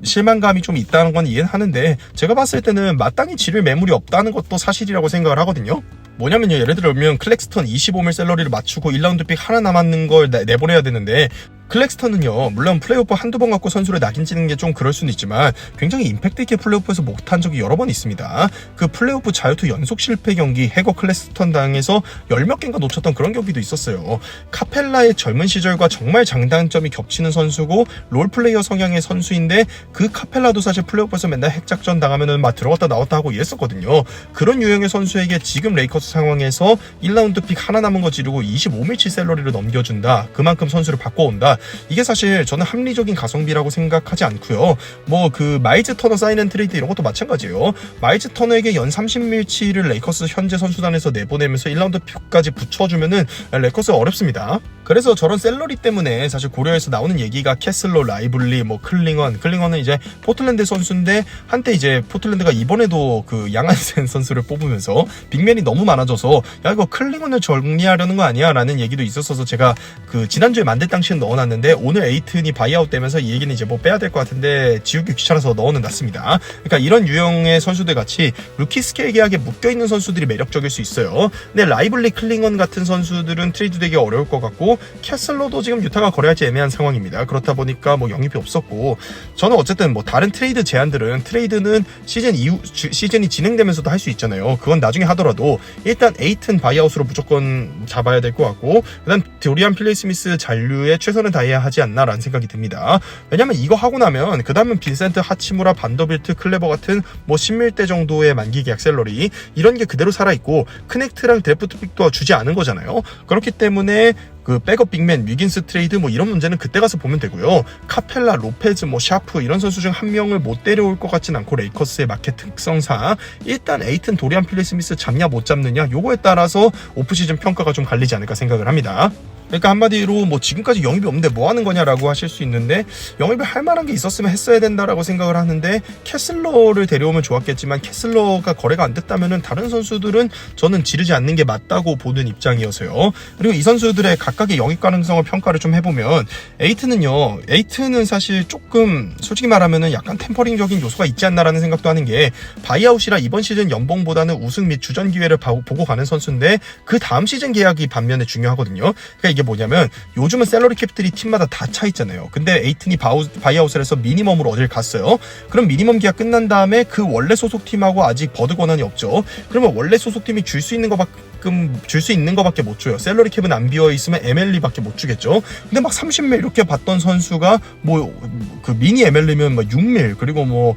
실망감이 좀 있다는 건 이해는 하는데, 제가 봤을 때는 마땅히 지를 매물이 없다는 것도 사실이라고 생각을 하거든요. 뭐냐면요, 예를 들면 클렉스턴 25밀 샐러리를 맞추고 1라운드 픽 하나 남았는 걸 내보내야 되는데, 클렉스턴은요, 물론 플레이오프 한두 번 갖고 선수를 낙인 찍는 게 좀 그럴 수는 있지만 굉장히 임팩트 있게 플레이오프에서 못한 적이 여러 번 있습니다. 그 플레이오프 자유투 연속 실패 경기 해거 클렉스턴 당해서 열 몇 개인가 놓쳤던 그런 경기도 있었어요. 카펠라의 젊은 시절과 정말 장단점이 겹치는 선수고 롤플레이어 성향의 선수인데, 그 카펠라도 사실 플레이오프에서 맨날 핵작전 당하면은 막 들어갔다 나왔다 하고 이랬었거든요. 그런 유형의 선수에게 지금 레이커스 상황에서 1라운드 픽 하나 남은 거 지르고 25밀치 샐러리를 넘겨준다, 그만큼 선수를 바꿔온다, 이게 사실 저는 합리적인 가성비라고 생각하지 않고요. 뭐 그 마일즈 터너 사인앤 트레이드 이런 것도 마찬가지예요. 마일즈 터너에게 연 30밀치를 레이커스 현재 선수단에서 내보내면서 1라운드 픽까지 붙여주면은 레이커스 어렵습니다. 그래서 저런 샐러리 때문에 사실 고려해서 나오는 얘기가 캐슬러, 라이블리, 뭐 클링언은 이제 포틀랜드 선수인데, 한때 이제 포틀랜드가 이번에도 그 양한센 선수를 뽑으면서 빅맨이 너무 많아져서 야, 이거 클링언을 정리하려는 거 아니야? 라는 얘기도 있었어서 제가 그 지난주에 만들 당시엔 넣어놨는데, 오늘 에이튼이 바이아웃 되면서 이 얘기는 이제 뭐 빼야 될 것 같은데 지우기 귀찮아서 넣어는 놨습니다. 그러니까 이런 유형의 선수들 같이 루키 스케일 계약에 묶여있는 선수들이 매력적일 수 있어요. 근데 라이블리, 클링언 같은 선수들은 트레이드 되기 어려울 것 같고, 캐슬러도 지금 유타가 거래할지 애매한 상황입니다. 그렇다 보니까 뭐 영입이 없었고, 저는 어쨌든 뭐 다른 트레이드 제안들은, 트레이드는 시즌이 진행되면서도 할 수 있잖아요. 그건 나중에 하더라도 일단 에이튼 바이아웃으로 무조건 잡아야 될 것 같고, 그다음 도리안 필리 스미스 잔류에 최선을 다해야 하지 않나라는 생각이 듭니다. 왜냐면 이거 하고 나면 그 다음은 빈센트, 하치무라, 반더빌트, 클레버 같은 뭐 10밀대 정도의 만기 계약 샐러리 이런 게 그대로 살아있고, 크넥트랑 드래프트 픽도 주지 않은 거잖아요. 그렇기 때문에 그 백업 빅맨, 위긴스 트레이드 뭐 이런 문제는 그때 가서 보면 되고요. 카펠라, 로페즈, 뭐 샤프 이런 선수 중 한 명을 못 데려올 것 같진 않고, 레이커스의 마켓 특성상 일단 에이튼, 도리안 필리 스미스 잡냐 못 잡느냐 요거에 따라서 오프시즌 평가가 좀 갈리지 않을까 생각을 합니다. 그러니까 한마디로 뭐 지금까지 영입이 없는데 뭐 하는 거냐라고 하실 수 있는데, 영입을 할 만한 게 있었으면 했어야 된다라고 생각을 하는데, 캐슬러를 데려오면 좋았겠지만 캐슬러가 거래가 안 됐다면은 다른 선수들은 저는 지르지 않는 게 맞다고 보는 입장이어서요. 그리고 이 선수들의 각각의 영입 가능성을 평가를 좀 해보면, 에이튼은 사실 조금 솔직히 말하면은 약간 템퍼링적인 요소가 있지 않나라는 생각도 하는 게, 바이아웃이라 이번 시즌 연봉보다는 우승 및 주전 기회를 보고 가는 선수인데, 그 다음 시즌 계약이 반면에 중요하거든요. 그러니까 이게 뭐냐면, 요즘은 샐러리 캡들이 팀마다 다 차 있잖아요. 근데 에이튼이 바이아웃을 해서 미니멈으로 어딜 갔어요. 그럼 미니멈 계약 끝난 다음에 그 원래 소속팀하고 아직 버드 권한이 없죠. 그러면 원래 소속팀이 줄 수 있는 거밖에 못 줘요. 샐러리 캡은 안 비어 있으면 MLE밖에 못 주겠죠. 근데 막 30밀 이렇게 받던 선수가 뭐 그 미니 MLE면 뭐 6밀, 그리고 뭐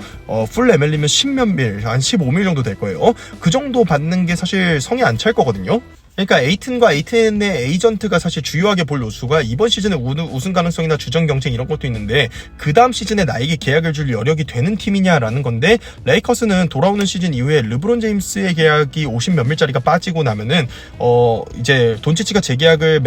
풀 MLE면 10몇 밀, 한 15밀 정도 될 거예요. 그 정도 받는 게 사실 성에 안 찰 거거든요. 그러니까 에이튼과 에이튼의 에이전트가 사실 주요하게 볼 요소가 이번 시즌에 우승 가능성이나 주전 경쟁 이런 것도 있는데, 그 다음 시즌에 나에게 계약을 줄 여력이 되는 팀이냐라는 건데, 레이커스는 돌아오는 시즌 이후에 르브론 제임스의 계약이 50 몇 밀짜리가 빠지고 나면은 이제 돈치치가 재계약을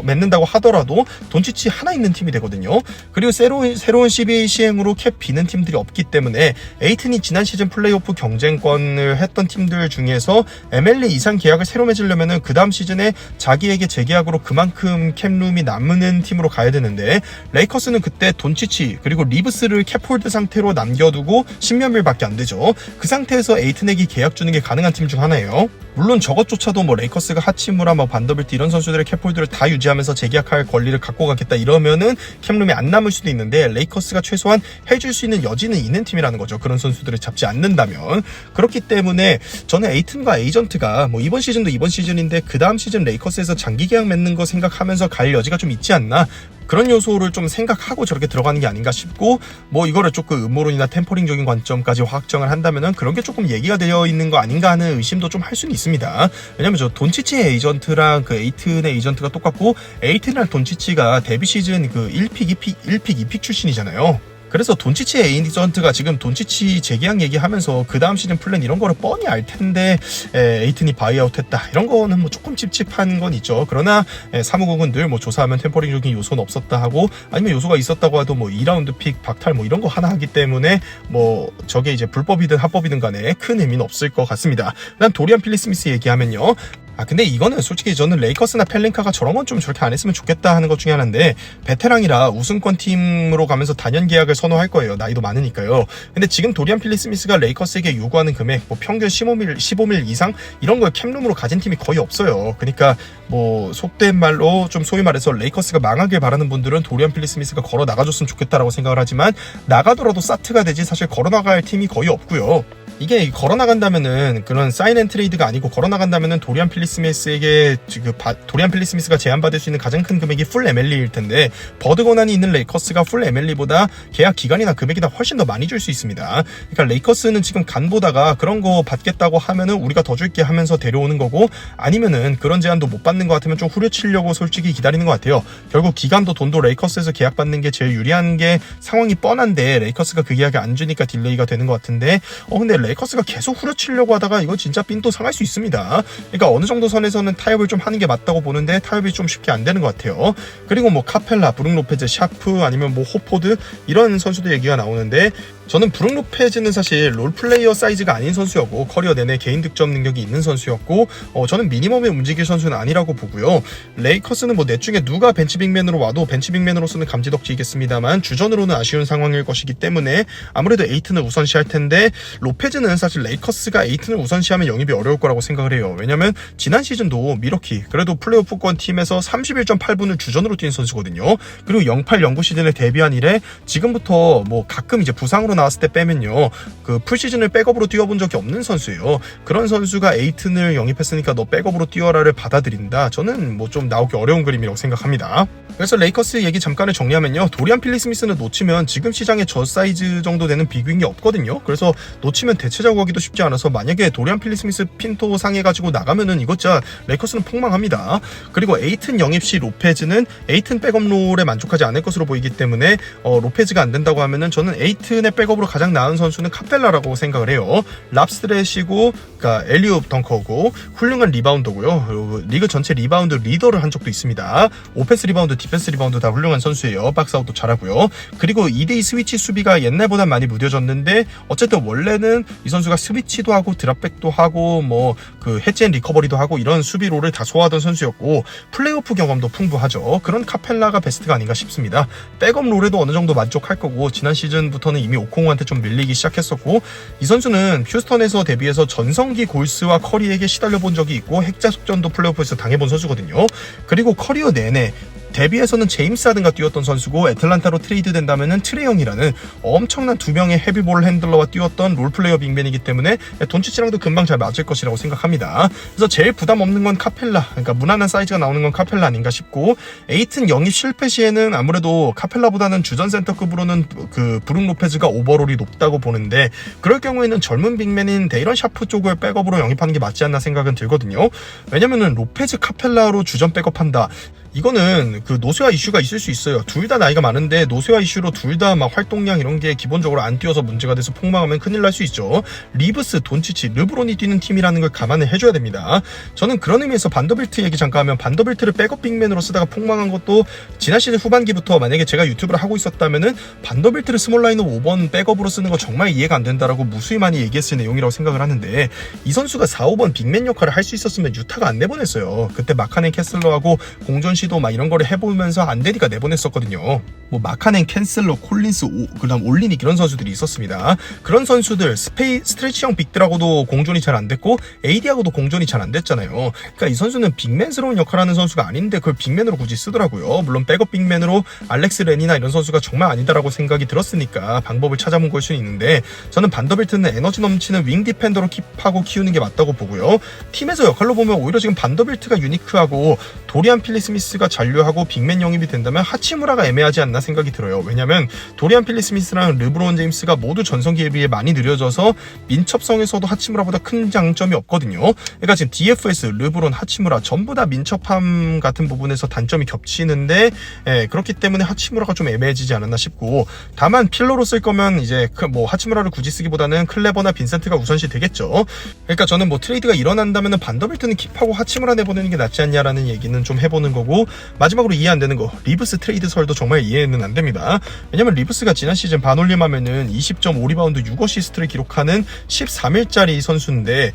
맺는다고 하더라도 돈치치 하나 있는 팀이 되거든요. 그리고 새로운 CBA 시행으로 캡 비는 팀들이 없기 때문에, 에이튼이 지난 시즌 플레이오프 경쟁권을 했던 팀들 중에서 MLE 이상 계약을 새로 맺으려면은 그 다음 시즌에 자기에게 재계약으로 그만큼 캡룸이 남는 팀으로 가야 되는데, 레이커스는 그때 돈치치 그리고 리브스를 캡홀드 상태로 남겨두고 10몇 밀밖에 안 되죠. 그 상태에서 에이튼에게 계약 주는 게 가능한 팀 중 하나예요. 물론 저것조차도 뭐 레이커스가 하치무라, 뭐 반더빌트 이런 선수들의 캡홀드를 다 유지하면서 재계약할 권리를 갖고 가겠다 이러면은 캡룸이 안 남을 수도 있는데, 레이커스가 최소한 해줄 수 있는 여지는 있는 팀이라는 거죠. 그런 선수들을 잡지 않는다면. 그렇기 때문에 저는 에이튼과 에이전트가 뭐 이번 시즌도 이번 시즌인데 그 다음 시즌 레이커스에서 장기 계약 맺는 거 생각하면서 갈 여지가 좀 있지 않나, 그런 요소를 좀 생각하고 저렇게 들어가는 게 아닌가 싶고, 뭐 이거를 조금 음모론이나 템퍼링적인 관점까지 확정을 한다면은 그런 게 조금 얘기가 되어 있는 거 아닌가 하는 의심도 좀 할 수는 있습니다. 왜냐면 저 돈치치의 에이전트랑 그 에이튼의 에이전트가 똑같고, 에이튼이랑 돈치치가 데뷔 시즌 그 1픽, 2픽 출신이잖아요. 그래서 돈치치 에이전트가 지금 돈치치 재계약 얘기하면서 그 다음 시즌 플랜 이런 거를 뻔히 알 텐데 에이튼이 바이아웃 했다 이런 거는 뭐 조금 찝찝한 건 있죠. 그러나 사무국은 늘 뭐 조사하면 템퍼링적인 요소는 없었다 하고, 아니면 요소가 있었다고 해도 뭐 2라운드 픽 박탈 뭐 이런 거 하나 하기 때문에 뭐 저게 이제 불법이든 합법이든 간에 큰 의미는 없을 것 같습니다. 그다음 도리안 필리 스미스 얘기하면요, 근데 이거는 솔직히 저는 레이커스나 펠링카가 저런 건 좀 저렇게 안 했으면 좋겠다 하는 것 중에 하나인데, 베테랑이라 우승권 팀으로 가면서 단연 계약을 선호할 거예요. 나이도 많으니까요. 근데 지금 도리안 필리 스미스가 레이커스에게 요구하는 금액, 뭐 평균 15밀 이상 이런 걸 캡룸으로 가진 팀이 거의 없어요. 그러니까 뭐 속된 말로 좀 소위 말해서 레이커스가 망하길 바라는 분들은 도리안 필리 스미스가 걸어 나가줬으면 좋겠다라고 생각을 하지만, 나가더라도 사트가 되지 사실 걸어 나갈 팀이 거의 없고요. 이게 걸어나간다면은 그런 사인 앤 트레이드가 아니고, 걸어나간다면은 도리안 필리 스미스에게 도리안 필리 스미스가 제안받을 수 있는 가장 큰 금액이 풀 MLE일 텐데, 버드 권한이 있는 레이커스가 풀 MLE보다 계약 기간이나 금액이 다 훨씬 더 많이 줄 수 있습니다. 그러니까 레이커스는 지금 간 보다가 그런 거 받겠다고 하면은 우리가 더 줄게 하면서 데려오는 거고, 아니면은 그런 제안도 못 받는 것 같으면 좀 후려치려고 솔직히 기다리는 것 같아요. 결국 기간도 돈도 레이커스에서 계약 받는 게 제일 유리한 게 상황이 뻔한데, 레이커스가 그 계약을 안 주니까 딜레이가 되는 것 같은데, 근데 레이커스가 계속 후려치려고 하다가 이거 진짜 삔또 상할 수 있습니다. 그러니까 어느 정도 선에서는 타협을 좀 하는 게 맞다고 보는데, 타협이 좀 쉽게 안 되는 것 같아요. 그리고 뭐 카펠라, 브룩 로페즈, 샤프, 아니면 뭐 호포드 이런 선수들 얘기가 나오는데, 저는 브룩 로페즈는 사실 롤플레이어 사이즈가 아닌 선수였고, 커리어 내내 개인 득점 능력이 있는 선수였고, 저는 미니멈에 움직일 선수는 아니라고 보고요. 레이커스는 뭐 넷 중에 누가 벤치 빅맨으로 와도 벤치 빅맨으로서는 감지덕지이겠습니다만 주전으로는 아쉬운 상황일 것이기 때문에 아무래도 에이튼을 우선시할 텐데, 로페즈는 사실 레이커스가 에이튼을 우선시하면 영입이 어려울 거라고 생각을 해요. 왜냐면 지난 시즌도 미러키 그래도 플레이오프권 팀에서 31.8분을 주전으로 뛴 선수거든요. 그리고 08-09 시즌에 데뷔한 이래 지금부터 뭐 가끔 이제 부상으로 나왔을 때 빼면요, 그 풀시즌을 백업으로 뛰어본 적이 없는 선수예요. 그런 선수가 에이튼을 영입했으니까 너 백업으로 뛰어라를 받아들인다, 저는 뭐 좀 나오기 어려운 그림이라고 생각합니다. 그래서 레이커스 얘기 잠깐을 정리하면요, 도리안 필리 스미스는 놓치면 지금 시장에 저 사이즈 정도 되는 비그윙이 없거든요. 그래서 놓치면 대체자고 하기도 쉽지 않아서, 만약에 도리안 필리 스미스 핀토 상해가지고 나가면은 이거 진짜 레이커스는 폭망합니다. 그리고 에이튼 영입 시 로페즈는 에이튼 백업 롤에 만족하지 않을 것으로 보이기 때문에 로페즈가 안 된다고 하면은 저는 에이튼의 백업으로 가장 나은 선수는 카펠라라고 생각을 해요. 랍스트렛이고, 그러니까 엘리옵 덩커고, 훌륭한 리바운더고요. 그리고 리그 전체 리바운드 리더를 한 적도 있습니다. 오펜스 리바운드, 디펜스 리바운드 다 훌륭한 선수예요. 박스아웃도 잘하고요. 그리고 2대2 스위치 수비가 옛날보다 많이 무뎌졌는데, 어쨌든 원래는 이 선수가 스위치도 하고 드랍백도 하고 뭐 그 해치앤 리커버리도 하고 이런 수비로를 다 소화하던 선수였고, 플레이오프 경험도 풍부하죠. 그런 카펠라가 베스트가 아닌가 싶습니다. 백업 롤에도 어느 정도 만족할 거고, 지난 시즌부터는 이미 오콩우한테 좀 밀리기 시작했었고, 이 선수는 휴스턴에서 데뷔해서 전성기 골스와 커리에게 시달려 본 적이 있고, 핵자숙전도 플레이오프에서 당해본 선수거든요. 그리고 커리어 내내 데뷔에서는 제임스 하든과 뛰었던 선수고, 애틀란타로 트레이드 된다면은 트레 영이라는 엄청난 두 명의 헤비볼 핸들러와 뛰었던 롤플레이어 빅맨이기 때문에 돈치치랑도 금방 잘 맞을 것이라고 생각합니다. 그래서 제일 부담 없는 건 카펠라, 그러니까 무난한 사이즈가 나오는 건 카펠라 아닌가 싶고, 에이튼 영입 실패 시에는 아무래도 카펠라보다는 주전 센터급으로는 그 브룩 로페즈가 오버롤이 높다고 보는데, 그럴 경우에는 젊은 빅맨인 데이런 샤프 쪽을 백업으로 영입하는 게 맞지 않나 생각은 들거든요. 왜냐면은 로페즈 카펠라로 주전 백업한다, 이거는 그 노쇠화 이슈가 있을 수 있어요. 둘 다 나이가 많은데 노쇠화 이슈로 둘 다 막 활동량 이런 게 기본적으로 안 뛰어서 문제가 돼서 폭망하면 큰일 날 수 있죠. 리브스, 돈치치, 르브론이 뛰는 팀이라는 걸 감안을 해줘야 됩니다. 저는 그런 의미에서 반더빌트 얘기 잠깐 하면, 반더빌트를 백업 빅맨으로 쓰다가 폭망한 것도 지난 시즌 후반기부터 만약에 제가 유튜브를 하고 있었다면은 반더빌트를 스몰 라인업 5번 백업으로 쓰는 거 정말 이해가 안 된다라고 무수히 많이 얘기했을 내용이라고 생각을 하는데, 이 선수가 4, 5번 빅맨 역할을 할 수 있었으면 유타가 안 내보냈어요. 그때 마카넨 캐슬러하고 공존 시도 막 이런 거를 해보면서 안데디가 내보냈었거든요. 뭐 마카넨, 캔슬러, 콜린스, 그다음 올리닉 이런 선수들이 있었습니다. 그런 선수들 스트레치형 빅들하고도 공존이 잘 안 됐고 AD하고도 공존이 잘 안 됐잖아요. 그러니까 이 선수는 빅맨스러운 역할을 하는 선수가 아닌데 그걸 빅맨으로 굳이 쓰더라고요. 물론 백업 빅맨으로 알렉스 렌이나 이런 선수가 정말 아니다라고 생각이 들었으니까 방법을 찾아본 걸 수는 있는데 저는 반더빌트는 에너지 넘치는 윙 디펜더로 킵하고 키우는 게 맞다고 보고요. 팀에서 역할로 보면 오히려 지금 반더빌트가 유니크하고 도리안 필리 스미스가 잔류하고 빅맨 영입이 된다면 하치무라가 애매하지 않나 생각이 들어요. 왜냐면 도리안 필리 스미스랑 르브론 제임스가 모두 전성기에 비해 많이 느려져서 민첩성에서도 하치무라보다 큰 장점이 없거든요. 그러니까 지금 DFS, 르브론, 하치무라 전부 다 민첩함 같은 부분에서 단점이 겹치는데 그렇기 때문에 하치무라가 좀 애매해지지 않았나 싶고 다만 필러로 쓸 거면 이제 뭐 하치무라를 굳이 쓰기보다는 클레버나 빈센트가 우선시 되겠죠. 그러니까 저는 뭐 트레이드가 일어난다면 반더빌트는 킵하고 하치무라 내보내는 게 낫지 않냐라는 얘기는 좀 해보는 거고 마지막으로 이해 안 되는 거 리브스 트레이드 설도 정말 이해는 안 됩니다. 왜냐면 리브스가 지난 시즌 반올림하면은 20.5 리바운드 6어시스트를 기록하는 13일짜리 선수인데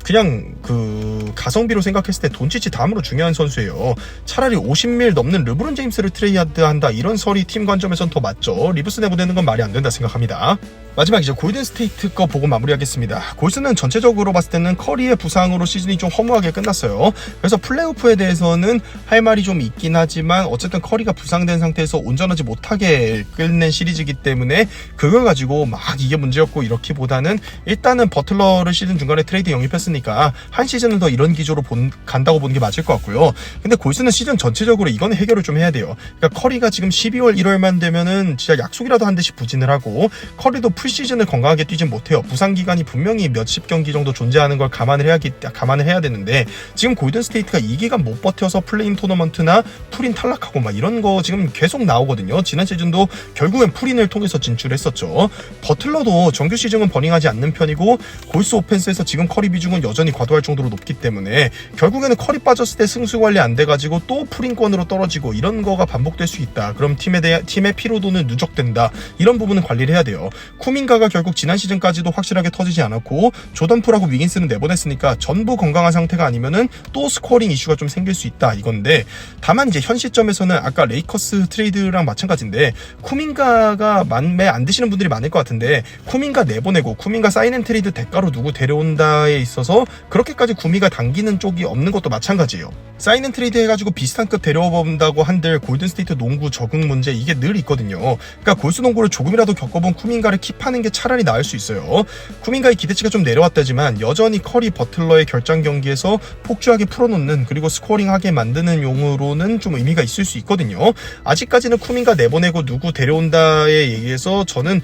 그냥 그 가성비로 생각했을 때 돈치치 다음으로 중요한 선수예요. 차라리 50밀 넘는 르브론 제임스를 트레이드한다 이런 설이 팀 관점에선 더 맞죠. 리브스 내보내는 건 말이 안 된다 생각합니다. 마지막 이제 골든 스테이트 거 보고 마무리하겠습니다. 골스는 전체적으로 봤을 때는 커리의 부상으로 시즌이 좀 허무하게 끝났어요. 그래서 플레이오프에 대해서는 할 말이 좀 있긴 하지만 어쨌든 커리가 부상된 상태에서 온전하지 못하게 끝낸 시리즈이기 때문에 그걸 가지고 막 이게 문제였고 이렇기보다는 일단은 버틀러를 시즌 중간에 트레이드 영입했으니까 한 시즌은 더 이런 기조로 간다고 보는 게 맞을 것 같고요. 근데 골스는 시즌 전체적으로 이건 해결을 좀 해야 돼요. 그러니까 커리가 지금 12월 1월만 되면은 진짜 약속이라도 한 대씩 부진을 하고 커리도 풀시즌을 건강하게 뛰진 못해요. 부상 기간이 분명히 몇십 경기 정도 존재하는 걸 감안을 해야 되는데 지금 골든 스테이트가 이 기간 못 버텨서 플레인 토너먼트나 풀인 탈락하고 막 이런 거 지금 계속 나오거든요. 지난 시즌도 결국엔 풀인을 통해서 진출했었죠. 버틀러도 정규 시즌은 버닝하지 않는 편이고 골스 오펜스에서 지금 커리 비중은 여전히 과도할 정도로 높기 때문에 결국에는 커리 빠졌을 때 승수 관리 안 돼가지고 또 풀인권으로 떨어지고 이런 거가 반복될 수 있다. 그럼 팀의 피로도는 누적된다. 이런 부분은 관리를 해야 돼요. 쿠민가가 결국 지난 시즌까지도 확실하게 터지지 않았고 조던풀하고 위긴스는 내보냈으니까 전부 건강한 상태가 아니면은 또 스코어링 이슈가 좀 생길 수 있다 이건데 다만 이제 현 시점에서는 아까 레이커스 트레이드랑 마찬가지인데 쿠민가가 맘에 안 드시는 분들이 많을 것 같은데 쿠민가 내보내고 쿠민가 사인앤트레이드 대가로 누구 데려온다에 있어서 그렇게까지 구미가 당기는 쪽이 없는 것도 마찬가지예요. 사인앤트레이드 해가지고 비슷한 급 데려본다고 한들 골든스테이트 농구 적응 문제 이게 늘 있거든요. 그러니까 골스 농구를 조금이라도 겪어본 쿠민가를 킵하는 게 차라리 나을 수 있어요. 쿠민가의 기대치가 좀 내려왔다지만 여전히 커리 버틀러의 결장 경기에서 폭주하게 풀어놓는 그리고 스코어링하게 만드는 용으로는 좀 의미가 있을 수 있거든요. 아직까지는 쿠민가 내보내고 누구 데려온다에 얘기해서 저는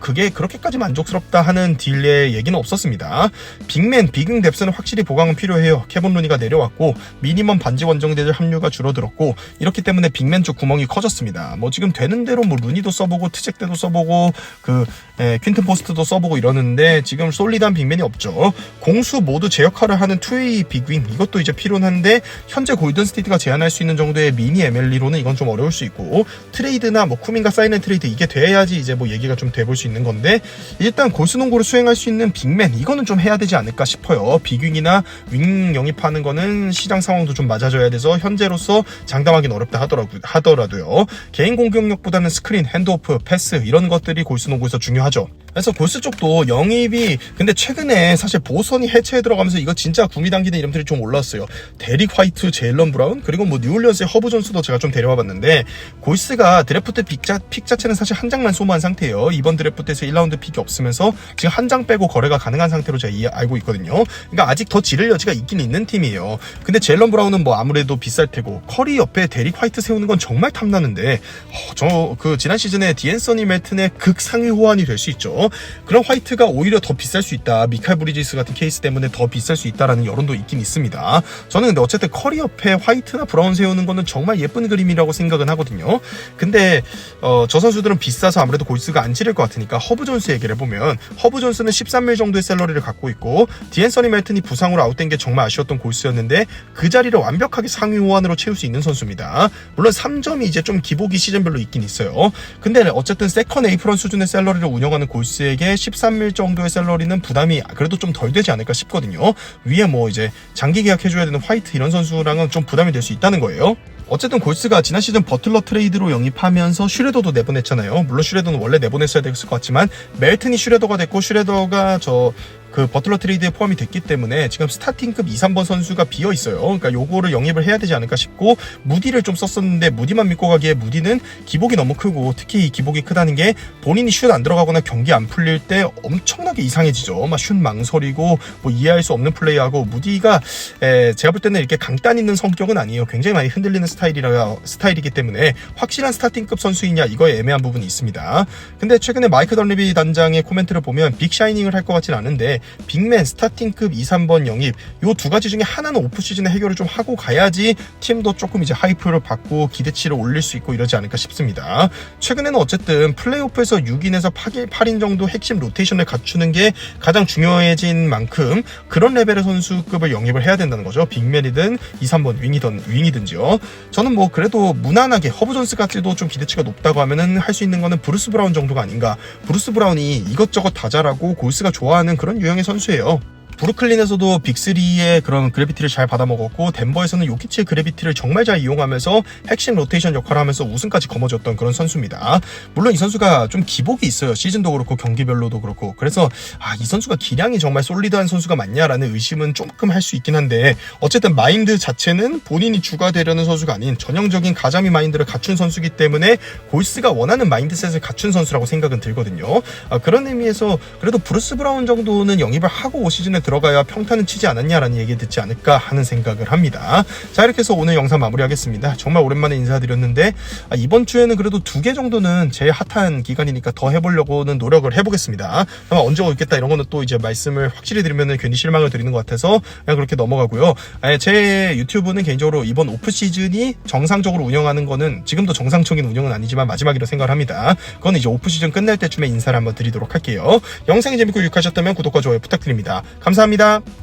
그게 그렇게까지 만족스럽다 하는 딜의 얘기는 없었습니다. 빅맨, 비깅 뎁스는 확실히 보강은 필요해요. 케본 루니가 내려왔고 미니멈 반지 원정대들 합류가 줄어들었고 이렇기 때문에 빅맨 쪽 구멍이 커졌습니다. 뭐 지금 되는 대로 뭐 루니도 써보고 트잭 때도 써보고 퀸튼 포스트도 써보고 이러는데 지금 솔리드한 빅맨이 없죠. 공수 모두 제 역할을 하는 투웨이 빅윙 이것도 이제 필요한데 현재 골든스테이트가 제안할 수 있는 정도의 미니 MLE로는 이건 좀 어려울 수 있고 트레이드나 뭐 쿠민과 사인앤 트레이드 이게 돼야지 이제 뭐 얘기가 좀 돼볼 수 있는 건데 일단 골스 농구를 수행할 수 있는 빅맨 이거는 좀 해야 되지 않을까 싶어요. 빅윙이나 윙 영입하는 거는 시장 상황도 좀 맞아줘야 돼서 현재로서 장담하기는 어렵다 하더라도요. 개인 공격력보다는 스크린, 핸드오프, 패스 이런 것들이 골스 농구에서 중요하죠. 그래서 골스 쪽도 영입이 근데 최근에 사실 보선이 해체에 들어가면서 이거 진짜 구미 당기는 이름들이 좀 올랐어요. 데릭 화이트, 제일런 브라운 그리고 뭐 뉴올리언스의 허브 존스도 제가 좀 데려와 봤는데 골스가 드래프트 픽 자체는 사실 한 장만 소모한 상태예요. 이번 드래프트에서 1라운드 픽이 없으면서 지금 한 장 빼고 거래가 가능한 상태로 제가 알고 있거든요. 그러니까 아직 더 지를 여지가 있긴 있는 팀이에요. 근데 제일런 브라운은 뭐 아무래도 비쌀 테고 커리 옆에 데릭 화이트 세우는 건 정말 탐나는데 지난 시즌에 디앤서니 멜튼의 극상위 호환이 될 수 있죠. 그런 화이트가 오히려 더 비쌀 수 있다. 미칼 브리지스 같은 케이스 때문에 더 비쌀 수 있다라는 여론도 있긴 있습니다. 저는 근데 어쨌든 커리 옆에 화이트나 브라운 세우는 거는 정말 예쁜 그림이라고 생각은 하거든요. 근데 저 선수들은 비싸서 아무래도 골스가 안 지를 것 같으니까 허브 존스 얘기를 해보면 허브 존스는 13밀 정도의 샐러리를 갖고 있고 디앤서니 멜튼이 부상으로 아웃된 게 정말 아쉬웠던 골스였는데 그 자리를 완벽하게 상위 호환으로 채울 수 있는 선수입니다. 물론 3점이 이제 좀 기복이 시즌별로 있긴 있어요. 근데 어쨌든 세컨 에이프런 수준의 샐러리를 운영하는 골스에게 13밀 정도의 샐러리는 부담이 그래도 좀 덜 되지 않을까 싶거든요. 위에 뭐 이제 장기 계약해줘야 되는 화이트 이런 선수랑은 좀 부담이 될 수 있다는 거예요. 어쨌든 골스가 지난 시즌 버틀러 트레이드로 영입하면서 슈레더도 내보냈잖아요. 물론 슈레더는 원래 내보냈어야 됐을 것 같지만 멜튼이 슈레더가 됐고 슈레더가 그 버틀러 트레이드에 포함이 됐기 때문에 지금 스타팅급 2, 3번 선수가 비어 있어요. 그러니까 요거를 영입을 해야 되지 않을까 싶고, 무디를 좀 썼었는데 무디만 믿고 가기에 무디는 기복이 너무 크고, 특히 이 기복이 크다는 게 본인이 슛 안 들어가거나 경기 안 풀릴 때 엄청나게 이상해지죠. 막 슛 망설이고 뭐 이해할 수 없는 플레이하고, 무디가 제가 볼 때는 이렇게 강단 있는 성격은 아니에요. 굉장히 많이 흔들리는 스타일이기 때문에 확실한 스타팅급 선수이냐 이거에 애매한 부분이 있습니다. 근데 최근에 마이크 던리비 단장의 코멘트를 보면 빅샤이닝을 할 것 같진 않은데 빅맨, 스타팅급 2, 3번 영입 요 두 가지 중에 하나는 오프시즌에 해결을 좀 하고 가야지 팀도 조금 이제 하이프를 받고 기대치를 올릴 수 있고 이러지 않을까 싶습니다. 최근에는 어쨌든 플레이오프에서 6인에서 8인 정도 핵심 로테이션을 갖추는 게 가장 중요해진 만큼 그런 레벨의 선수급을 영입을 해야 된다는 거죠. 빅맨이든 2, 3번 윙이든지요. 저는 뭐 그래도 무난하게 허브 존스까지도 좀 기대치가 높다고 하면은 할 수 있는 거는 브루스 브라운 정도가 아닌가. 브루스 브라운이 이것저것 다 잘하고 골스가 좋아하는 그런 유형의 선수예요. 브루클린에서도 빅3의 그런 그래비티를 잘 받아먹었고, 덴버에서는 요키치의 그래비티를 정말 잘 이용하면서 핵심 로테이션 역할을 하면서 우승까지 거머쥐었던 그런 선수입니다. 물론 이 선수가 좀 기복이 있어요. 시즌도 그렇고 경기별로도 그렇고. 그래서 이 선수가 기량이 정말 솔리드한 선수가 맞냐라는 의심은 조금 할 수 있긴 한데, 어쨌든 마인드 자체는 본인이 주가 되려는 선수가 아닌 전형적인 가자미 마인드를 갖춘 선수이기 때문에 골스가 원하는 마인드셋을 갖춘 선수라고 생각은 들거든요. 그런 의미에서 그래도 브루스 브라운 정도는 영입을 하고 올 시즌에 들어가야 평타는 치지 않았냐라는 얘기 듣지 않을까 하는 생각을 합니다. 자, 이렇게 해서 오늘 영상 마무리하겠습니다. 정말 오랜만에 인사드렸는데 이번 주에는 그래도 2개 정도는 제일 핫한 기간이니까 더 해보려고는 노력을 해보겠습니다. 아마 언제 오겠다 이런 거는 또 이제 말씀을 확실히 드리면 괜히 실망을 드리는 것 같아서 그냥 그렇게 넘어가고요. 제 유튜브는 개인적으로 이번 오프시즌이 정상적으로 운영하는 거는, 지금도 정상적인 운영은 아니지만 마지막이라고 생각을 합니다. 그건 이제 오프시즌 끝날 때쯤에 인사를 한번 드리도록 할게요. 영상이 재밌고 유익하셨다면 구독과 좋아요 부탁드립니다. 감사합니다.